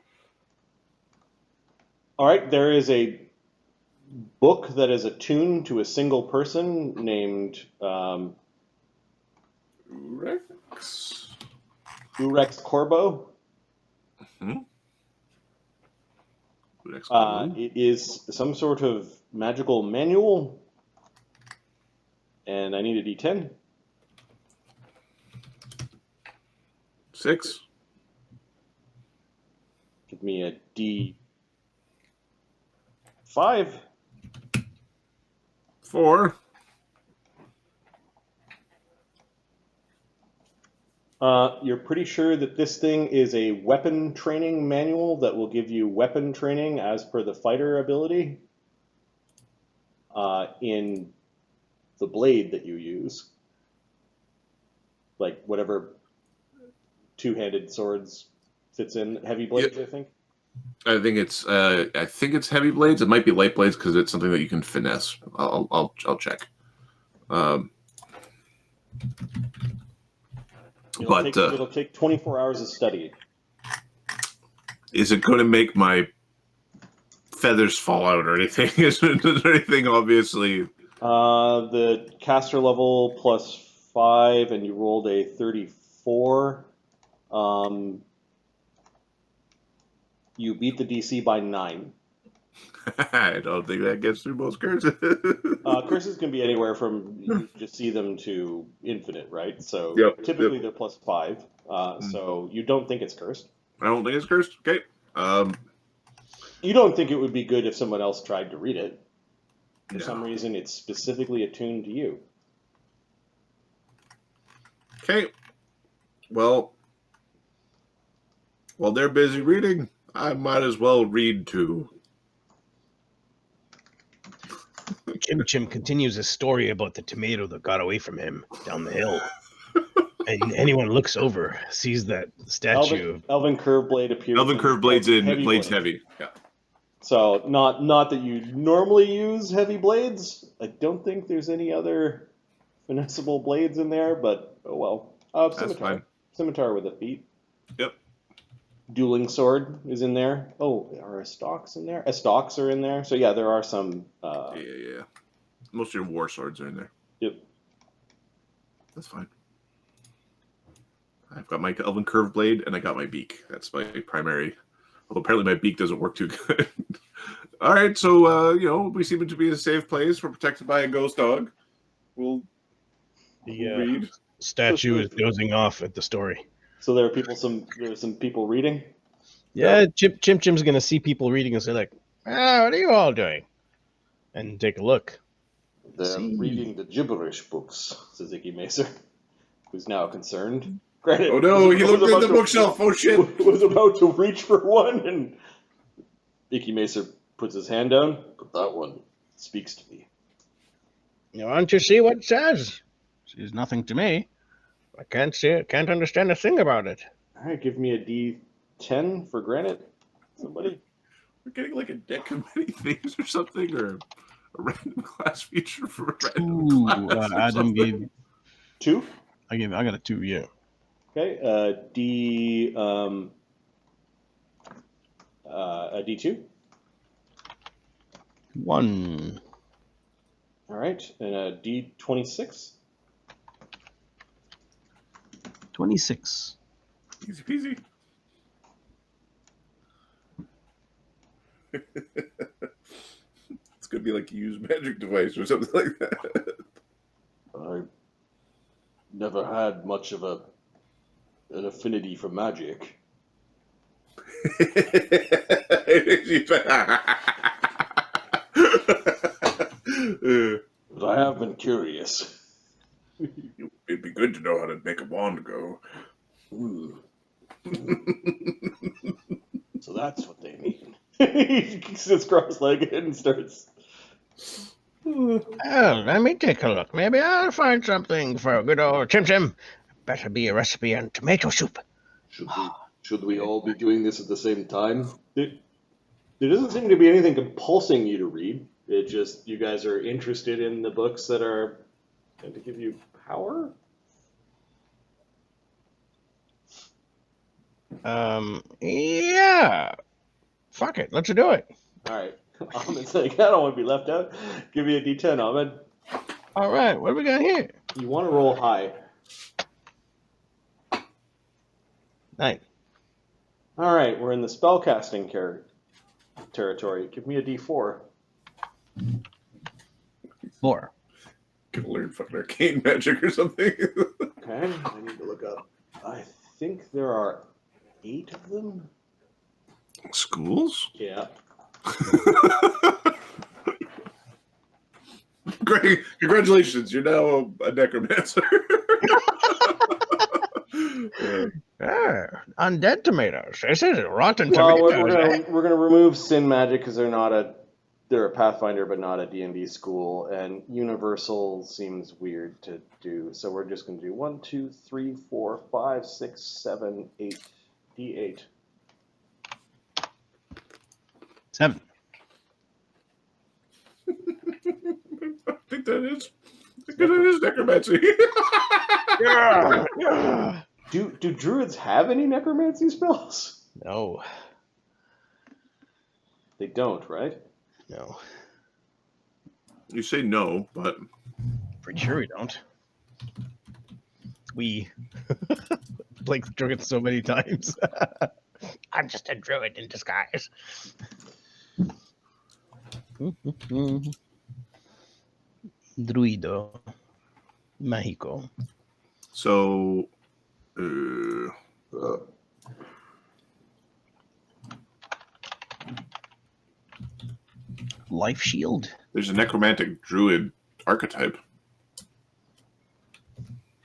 S2: All right, there is a book that is attuned to a single person named Oorex Corbo. It is some sort of magical manual, and I need a D10.
S3: 6.
S2: Give me a D5.
S3: 4.
S2: You're pretty sure that this thing is a weapon training manual that will give you weapon training as per the fighter ability in the blade that you use. Like whatever two-handed swords fits in. Heavy blades, I think.
S3: I think it's heavy blades. It might be light blades because it's something that you can finesse. I'll check.
S2: It'll take 24 hours of study.
S3: Is it going to make my feathers fall out or anything? Is there anything obviously?
S2: The caster level +5, and you rolled a 34. You beat the DC by 9.
S3: I don't think that gets through most curses.
S2: Curses can be anywhere from you just see them to infinite, right? So typically they're +5. So you don't think it's cursed?
S3: I don't think it's cursed. Okay.
S2: You don't think it would be good if someone else tried to read it? For some reason, it's specifically attuned to you.
S3: Okay. Well, while they're busy reading, I might as well read too.
S1: Chimchim continues his story about the tomato that got away from him down the hill. And anyone looks over, sees that statue.
S2: Elven Curve Blade appears.
S3: Elven Curve Blade's heavy. Yeah.
S2: So not that you normally use heavy blades. I don't think there's any other finessable blades in there, but oh well. Scimitar. Scimitar with a feat.
S3: Yep.
S2: Dueling sword is in there. Oh, are Estocks in there? Estocks are in there. So yeah, there are some.
S3: Yeah. Most of your war swords are in there.
S2: Yep.
S3: That's fine. I've got my Elven Curve Blade, and I got my beak. That's my primary. Although apparently my beak doesn't work too good. All right, so we seem to be in a safe place. We're protected by a ghost dog. We'll read.
S1: Statue is dozing off at the story.
S2: So there are some people reading.
S1: Yeah, Chimchim's gonna see people reading and say like, what are you all doing? And take a look.
S2: They're reading the gibberish books, says Icky Macer, who's now concerned. Granted,
S3: oh no, he looked at the bookshelf. Oh shit!
S2: Was about to reach for one, and Icky Macer puts his hand down. But that one speaks to me.
S1: You want to see what it says? Says nothing to me. I can't see it. Can't understand a thing about it.
S2: All right, give me a D10 for granite. Somebody.
S3: We're getting like a deck of many things or something, or a random class feature for a random class.
S1: Adam gave
S2: 2.
S1: I got a 2. Yeah.
S2: Okay. A D2.
S1: 1.
S2: All right, and a D26.
S1: 26.
S3: Easy peasy. It's gonna be like a used magic device or something like that.
S2: I never had much of an affinity for magic. But I have been curious.
S3: It'd be good to know how to make a wand go.
S2: So that's what they mean. He sits cross-legged and starts.
S1: Oh, let me take a look. Maybe I'll find something for good old Chimchim. Better be a recipe on tomato soup.
S2: Should we all be doing this at the same time? There doesn't seem to be anything compulsing you to read. It just, you guys are interested in the books that are going to give you power?
S1: Yeah. Fuck it. Let's do it.
S2: All right. Ahmed's like, I don't want to be left out. Give me a D10, Ahmed.
S1: All right. What do we got here?
S2: You want to roll high.
S1: 9.
S2: All right. We're in the spellcasting territory. Give me a D4.
S1: 4.
S3: Could learn fucking arcane magic or something.
S2: Okay. I need to look up. I think there are 8 of them.
S3: Schools?
S2: Yeah.
S3: Great. Congratulations. You're now a necromancer.
S1: Undead tomatoes. This is rotten tomatoes.
S2: We're gonna remove sin magic because they're a Pathfinder but not a D&D school, and universal seems weird to do. So we're just gonna do 1, 2, 3, 4, 5, 6, 7, 8 D8.
S4: 7.
S3: I think that is necromancy.
S2: Do druids have any necromancy spells?
S4: No.
S2: They don't, right?
S4: No.
S3: You say no, but
S4: Pretty sure we don't. We Blake's drunk it so many times. I'm just a druid in disguise. Druido. Mágico.
S3: so
S4: Life shield.
S3: there's a necromantic druid archetype.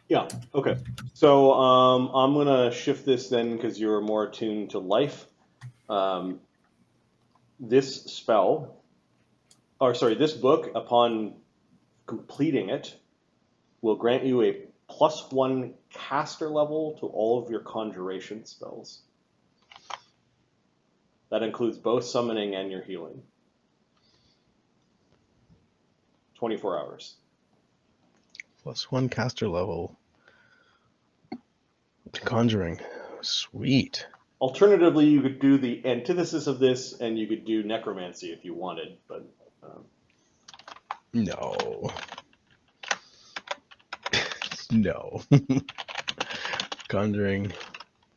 S2: Yeah. Okay. So I'm gonna shift this then because you're more attuned to life. This this book, upon completing it, will grant you a +1 caster level to all of your conjuration spells. That includes both summoning and your healing. 24 hours.
S4: +1 caster level. To conjuring. Sweet.
S2: Alternatively, you could do the antithesis of this, and you could do necromancy if you wanted, but
S4: No. No. Conjuring.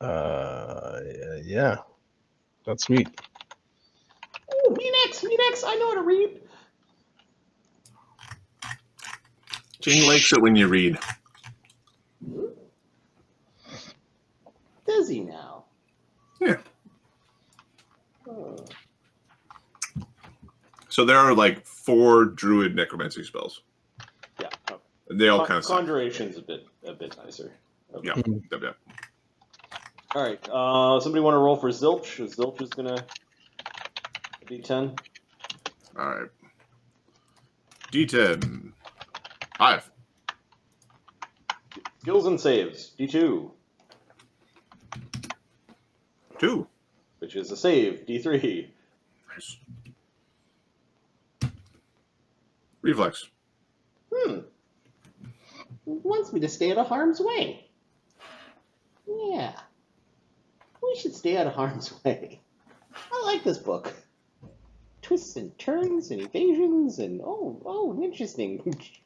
S4: Yeah. That's sweet.
S2: oh, Phoenix, I know how to read.
S3: Jane likes it when you read.
S2: Does he now?
S3: Yeah.
S2: Oh.
S3: So there are like 4 druid necromancy spells.
S2: Yeah. Oh.
S3: They all kind of suck.
S2: Conjuration's a bit nicer. Okay.
S3: Yeah.
S4: Mhm.
S3: Yeah.
S2: All right. Somebody want to roll for Zilch? Zilch is gonna D10.
S3: All right. D10. 5.
S2: Skills and saves. D2,
S3: 2.
S2: which is a save. D3.
S3: Nice. Reflex.
S2: Wants me to stay out of harm's way. Yeah. We should stay out of harm's way. I like this book. Twists and turns and evasions and oh, interesting.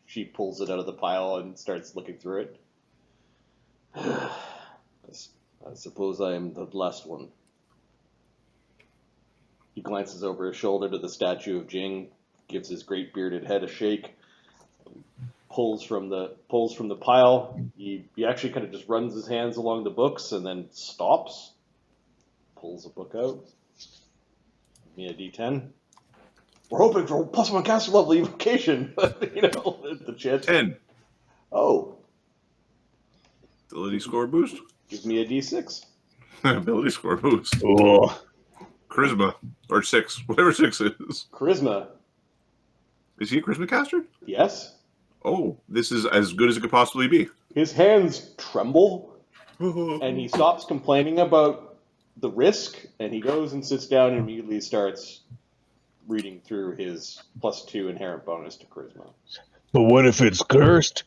S2: She pulls it out of the pile and starts looking through it. I suppose I am the last one. He glances over his shoulder to the statue of Jing, gives his great bearded head a shake, pulls from the pile. He actually kind of just runs his hands along the books and then stops, pulls a book out. Give me a D10. We're hoping for +1 caster level evocation, but the chance.
S3: 10.
S2: Oh,
S3: Ability score boost.
S2: give me a D6.
S3: Ability score boost.
S4: Oh.
S3: Charisma. Or 6. Whatever 6 is.
S2: Charisma.
S3: Is he a charisma caster?
S2: Yes.
S3: Oh, this is as good as it could possibly be.
S2: His hands tremble, and he stops complaining about the risk, and he goes and sits down and immediately starts reading through his +2 inherent bonus to charisma.
S4: But what if it's cursed?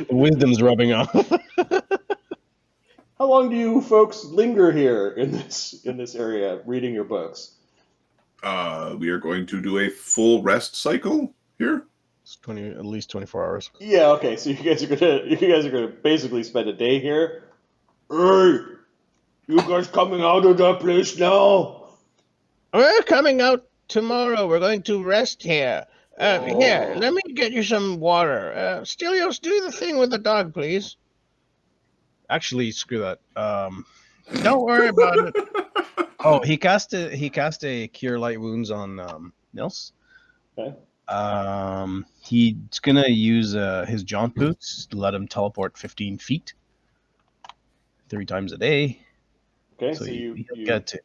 S4: Wisdom's rubbing off.
S2: How long do you folks linger here in this area reading your books?
S3: We are going to do a full rest cycle here.
S4: It's at least 24 hours.
S2: Yeah, okay. So you guys are gonna basically spend a day here. Hey, you guys coming out of that place now?
S1: We're coming out tomorrow. We're going to rest here. Here, let me get you some water. Stelios, do the thing with the dog, please.
S4: Actually, screw that. Don't worry about it. Oh, he cast a cure light wounds on Nils.
S2: Okay.
S4: He's gonna use his jaunt boots to let him teleport 15 feet 3 times a day.
S2: Okay,
S4: So
S2: so
S4: you
S2: you
S4: get to.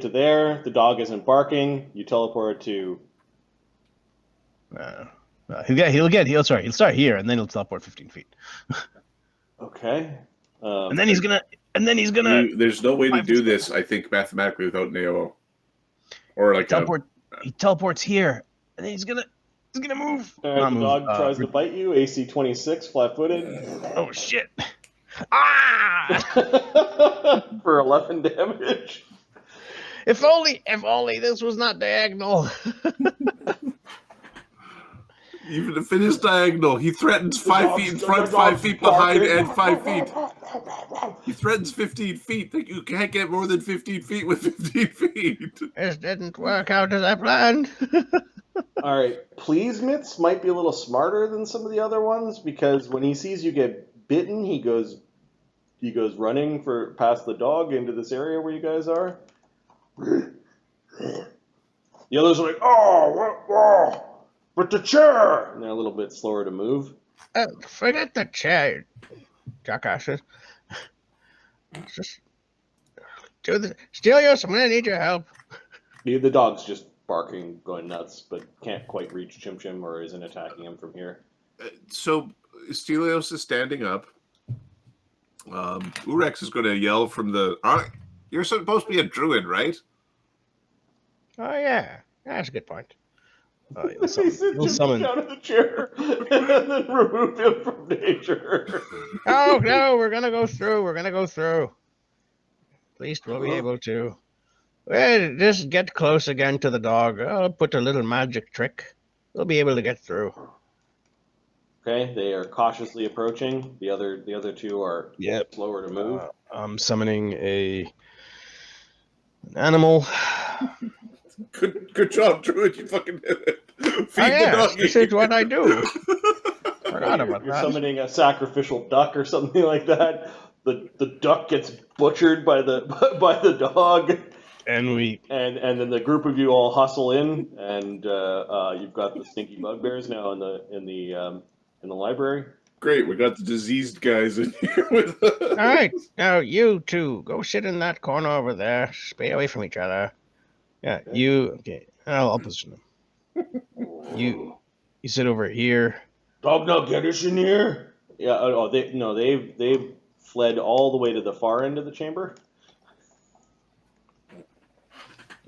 S2: there. The dog isn't barking. You teleport to.
S4: He'll start here and then he'll teleport 15 feet.
S2: Okay.
S4: And then he's gonna.
S3: There's no way to do this, I think, mathematically without an AOO. Or like
S4: He teleports here, and then he's gonna move.
S2: All right,
S4: Not
S2: the
S4: move.
S2: dog tries to bite you. AC 26, flat-footed.
S4: Oh shit! Ah!
S2: For 11 damage.
S4: If only this was not diagonal.
S3: even if it is diagonal, he threatens 5 feet in front, 5 feet behind, and 5 feet. He threatens 15 feet. You can't get more than 15 feet with 15 feet.
S4: This didn't work out as I planned.
S2: All right, Pleasemits might be a little smarter than some of the other ones because when he sees you get bitten, he goes running past the dog into this area where you guys are. The others are like, oh, but the chair, and they're a little bit slower to move.
S4: Forget the chair, jackasses. Just do the Stelios. I'm gonna need your help.
S2: The dog's just barking, going nuts, but can't quite reach Chimchim or isn't attacking him from here.
S3: So Stelios is standing up. Oorex is going to yell from the... You're supposed to be a druid, right?
S4: Oh yeah, that's a good point.
S2: He sits Chimchim down in the chair and then remove him from danger.
S4: Oh no, we're gonna go through. At least we'll be able to. Well, just get close again to the dog. I'll put a little magic trick. We'll be able to get through.
S2: Okay, they are cautiously approaching. The other two are slower to move.
S4: I'm summoning an animal.
S3: Good job, Druid. You fucking did it. Feed the doggy.
S4: This is what I do. Forgot about
S2: You're
S4: that.
S2: summoning a sacrificial duck or something like that. The duck gets butchered by the dog.
S4: And
S2: then the group of you all hustle in, and you've got the stinky bugbears now in the library.
S3: Great, we got the diseased guys in here with us.
S4: All right, now you two go sit in that corner over there. Stay away from each other. Yeah,
S2: Okay.
S4: you. Okay, I'll position them. You sit over here.
S2: Dog not get us in here. Yeah. They've fled all the way to the far end of the chamber.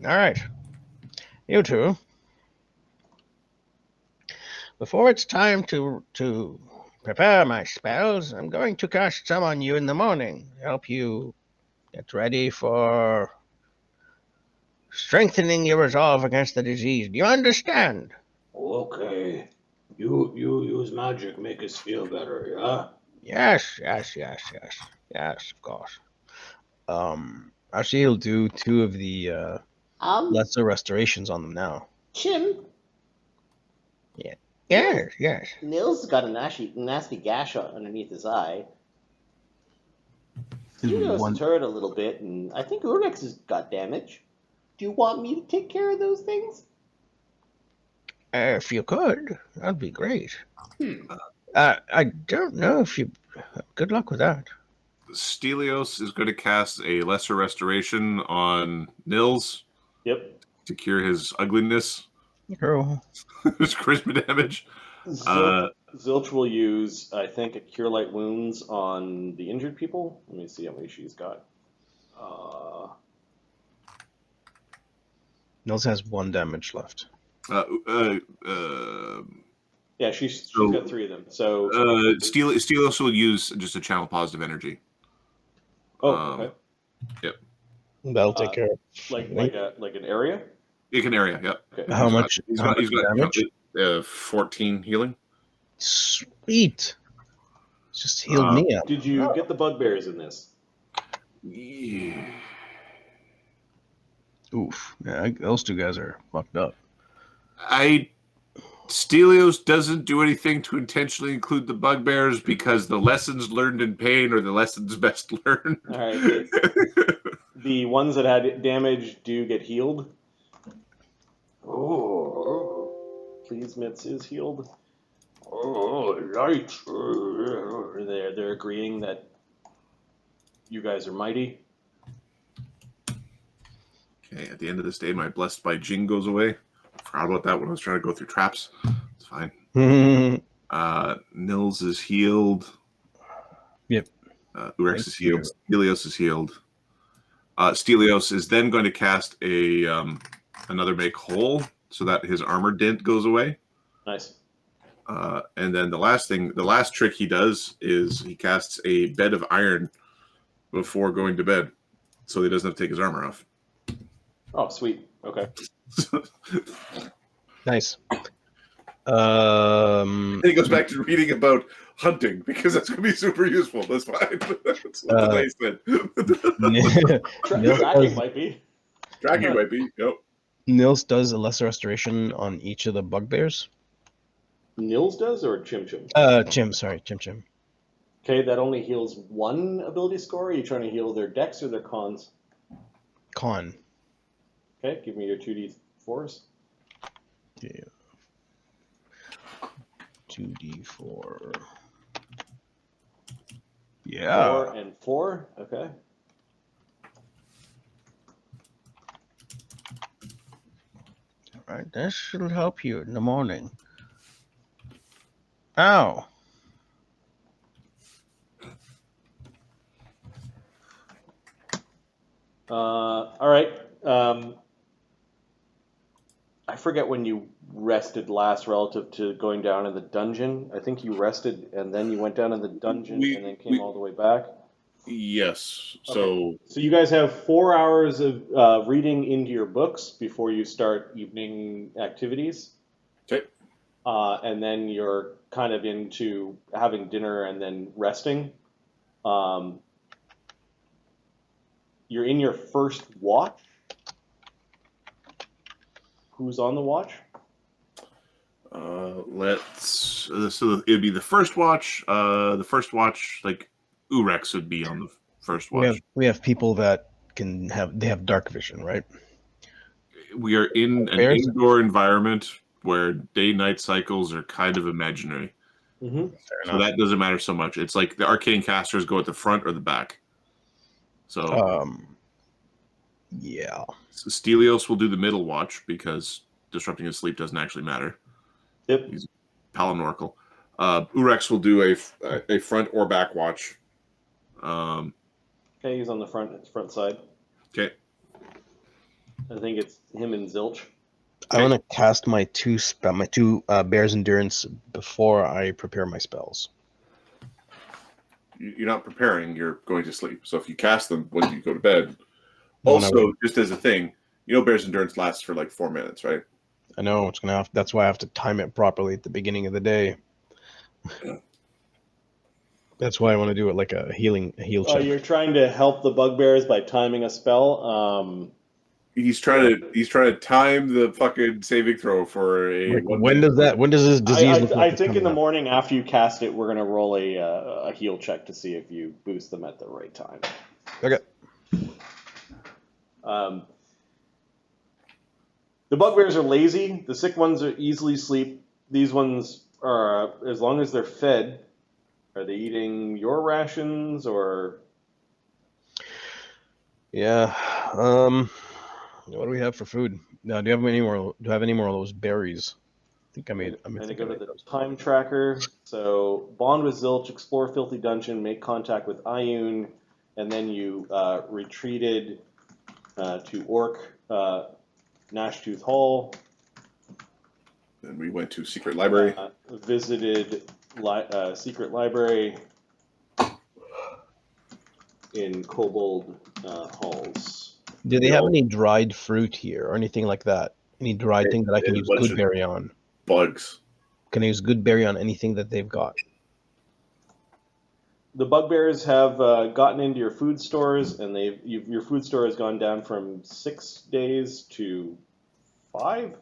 S4: All right, you two. Before it's time to prepare my spells, I'm going to cast some on you in the morning. Help you get ready for strengthening your resolve against the disease. Do you understand?
S2: Okay. You use magic, make us feel better, yeah?
S4: Yes, of course. Actually, he'll do 2 of the lesser restorations on them now.
S5: Chim,
S4: Yes.
S5: Nils got a nasty gash underneath his eye. Stelios is hurt a little bit, and I think Oorex has got damage. Do you want me to take care of those things?
S4: If you could, that'd be great. I don't know if you... Good luck with that.
S3: Stelios is going to cast a lesser restoration on Nils.
S2: Yep.
S3: To cure his ugliness.
S4: Oh.
S3: His charisma damage.
S2: Zilch will use, I think, a Cure Light Wounds on the injured people. Let me see how many she's got.
S4: Nils has 1 damage left.
S2: Yeah, she's got 3 of them. So
S3: Stelios will use just a channel positive energy.
S2: okay.
S3: Yep.
S4: That'll take care of
S2: like an area.
S3: You can area. Yep.
S2: Okay.
S4: How much?
S3: He's
S4: How
S3: got
S4: much damage?
S3: 14 healing.
S4: Sweet. Just healed me up.
S2: Did you get the bugbears in this?
S3: Yeah.
S4: Oof. Yeah, those 2 guys are fucked up.
S3: Stelios doesn't do anything to intentionally include the bugbears because the lessons learned in pain are the lessons best learned.
S2: All right. The ones that had damage do get healed. Oh, please, Mitz is healed. Oh, right. They're agreeing that you guys are mighty.
S3: Okay, at the end of this day, my blessed by Jing goes away. Forgot about that when I was trying to go through traps. It's fine. Nils is healed.
S4: Yep.
S3: Oorex is healed. Stelios is healed. Stelios is then going to cast a another make whole, so that his armor dent goes away.
S2: Nice.
S3: And then the last trick he does is he casts a bed of iron before going to bed, so he doesn't have to take his armor off.
S2: Oh, sweet. Okay.
S4: Nice.
S3: And he goes back to reading about hunting because that's going to be super useful. That's fine. That's what the dice said.
S2: Tracking might be.
S3: Tracking might be. Yep.
S4: Nils does a lesser restoration on each of the bugbears.
S2: Nils does or Chimchim?
S4: Chimchim.
S2: Okay, that only heals one ability score. Are you trying to heal their dex or their cons?
S4: Con.
S2: Okay, give me your 2d4s.
S4: Yeah. 2d4. Yeah.
S2: 4 and 4. Okay.
S4: All right, this should help you in the morning. Ow.
S2: All right. I forget when you rested last relative to going down in the dungeon. I think you rested and then you went down in the dungeon and then came all the way back.
S3: Yes.
S2: Okay. So you guys have 4 hours of reading into your books before you start evening activities.
S3: Okay.
S2: And then you're kind of into having dinner and then resting. You're in your first watch. Who's on the watch?
S3: So it'd be the first watch. Like Oorex would be on the first watch.
S4: We have people that they have dark vision, right?
S3: We are in an indoor environment where day-night cycles are kind of imaginary.
S2: Mm-hmm.
S3: So that doesn't matter so much. It's like the arcane casters go at the front or the back. So
S4: yeah.
S3: So Stelios will do the middle watch because disrupting his sleep doesn't actually matter.
S2: Yep.
S3: He's Palanorcal. Oorex will do a front or back watch.
S2: Okay, he's on the front side.
S3: Okay.
S2: I think it's him and Zilch.
S4: I want to cast my two Bear's Endurance before I prepare my spells.
S3: You're not preparing, you're going to sleep. So if you cast them when you go to bed. Also, just as a thing, Bear's Endurance lasts for like 4 minutes, right?
S4: I know that's why I have to time it properly at the beginning of the day.
S3: Yeah.
S4: That's why I want to do it like a heal check.
S2: You're trying to help the bugbears by timing a spell.
S3: He's trying to time the fucking saving throw for a.
S4: When does this disease look like?
S2: I think in the morning after you cast it, we're gonna roll a heal check to see if you boost them at the right time.
S4: Okay.
S2: The bugbears are lazy. The sick ones are easily sleep. These ones are, as long as they're fed. Are they eating your rations or?
S4: Yeah. What do we have for food? Now, do you have any more? Do I have any more of those berries? I think I made.
S2: I'm gonna go to the time tracker. So bond with Zilch, explore filthy dungeon, make contact with Ioun, and then you retreated to Orc Gnashtooth Hall.
S3: Then we went to Secret Library.
S2: Visited Secret Library in Kobold Halls.
S4: Do they have any dried fruit here or anything like that? Any dried thing that I can use Goodberry on?
S3: Bugs.
S4: Can I use Goodberry on anything that they've got?
S2: The bugbears have gotten into your food stores, and your food store has gone down from 6 days to 5.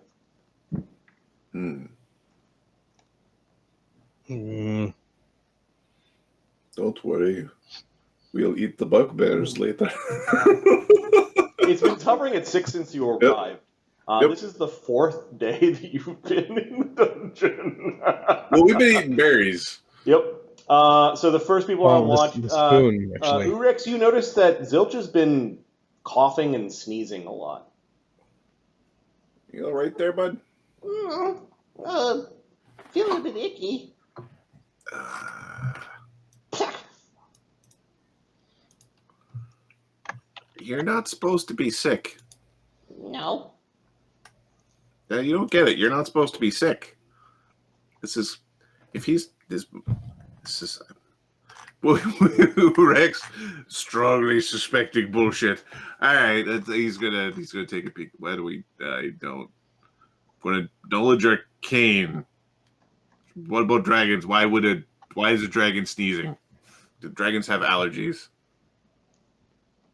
S3: Don't worry, we'll eat the bugbears later.
S2: It's been hovering at 6 since you arrived. This is the 4th day that you've been in the dungeon.
S3: Well, we've been eating berries.
S2: Yep. So the first people on watch,
S4: the spoon, actually.
S2: Oorex, you noticed that Zilch has been coughing and sneezing a lot.
S3: You all right there, bud?
S5: Feeling a bit icky.
S3: You're not supposed to be sick.
S5: No.
S3: You don't get it. You're not supposed to be sick. This is if he's this is Rex strongly suspecting bullshit. All right, he's gonna take a peek. Why do we? I don't. Gonna knowledge arcane. What about dragons? Why is a dragon sneezing? Do dragons have allergies?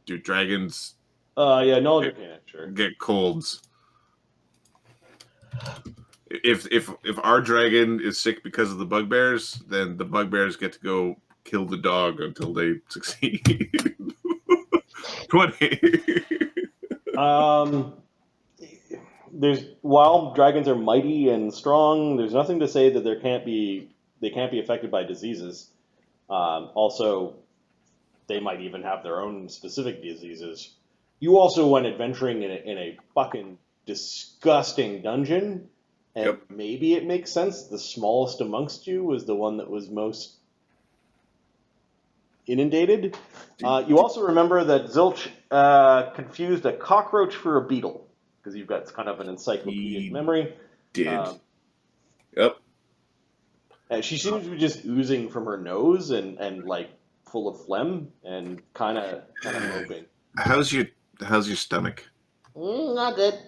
S3: Do dragons
S2: Yeah, knowledge arcana, sure.
S3: get colds? If our dragon is sick because of the bugbears, then the bugbears get to go kill the dog until they succeed. 20.
S2: While dragons are mighty and strong, there's nothing to say that they can't be affected by diseases. Also, they might even have their own specific diseases. You also went adventuring in a fucking disgusting dungeon, and maybe it makes sense the smallest amongst you was the one that was most inundated. You also remember that Zilch confused a cockroach for a beetle, because you've got kind of an encyclopedic memory.
S3: Did.
S2: And she seems to be just oozing from her nose and like full of phlegm and kind of moping.
S3: How's your stomach?
S5: Not good.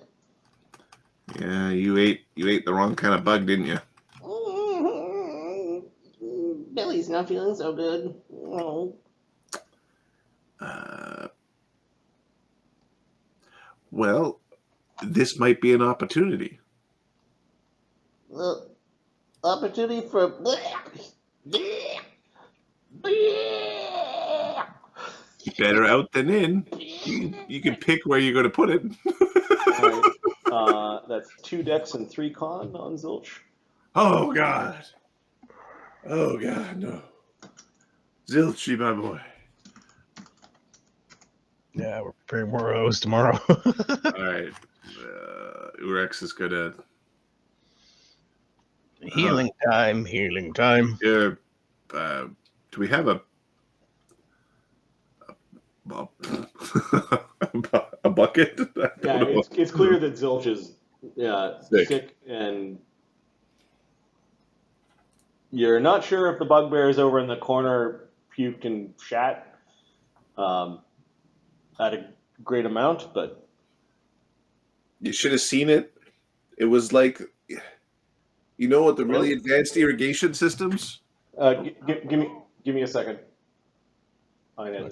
S3: Yeah, you ate the wrong kind of bug, didn't you?
S5: Billy's not feeling so good. Oh.
S3: Well, this might be an opportunity.
S5: Opportunity for.
S3: Better out than in. You can pick where you're going to put it.
S2: All right. That's 2 dex and 3 con on Zilch.
S3: Oh God! Oh God, no! Zilchy, my boy.
S4: Yeah, we're preparing more of those tomorrow.
S3: All right, Oorex is gonna
S4: Healing time.
S3: Yeah. Do we have a bucket?
S2: Yeah, it's clear that Zilch is sick, and you're not sure if the bugbears over in the corner puked and shat at a great amount, but
S3: You should have seen it. It was like, you know what, the really advanced irrigation systems?
S2: give me a second. I'm gonna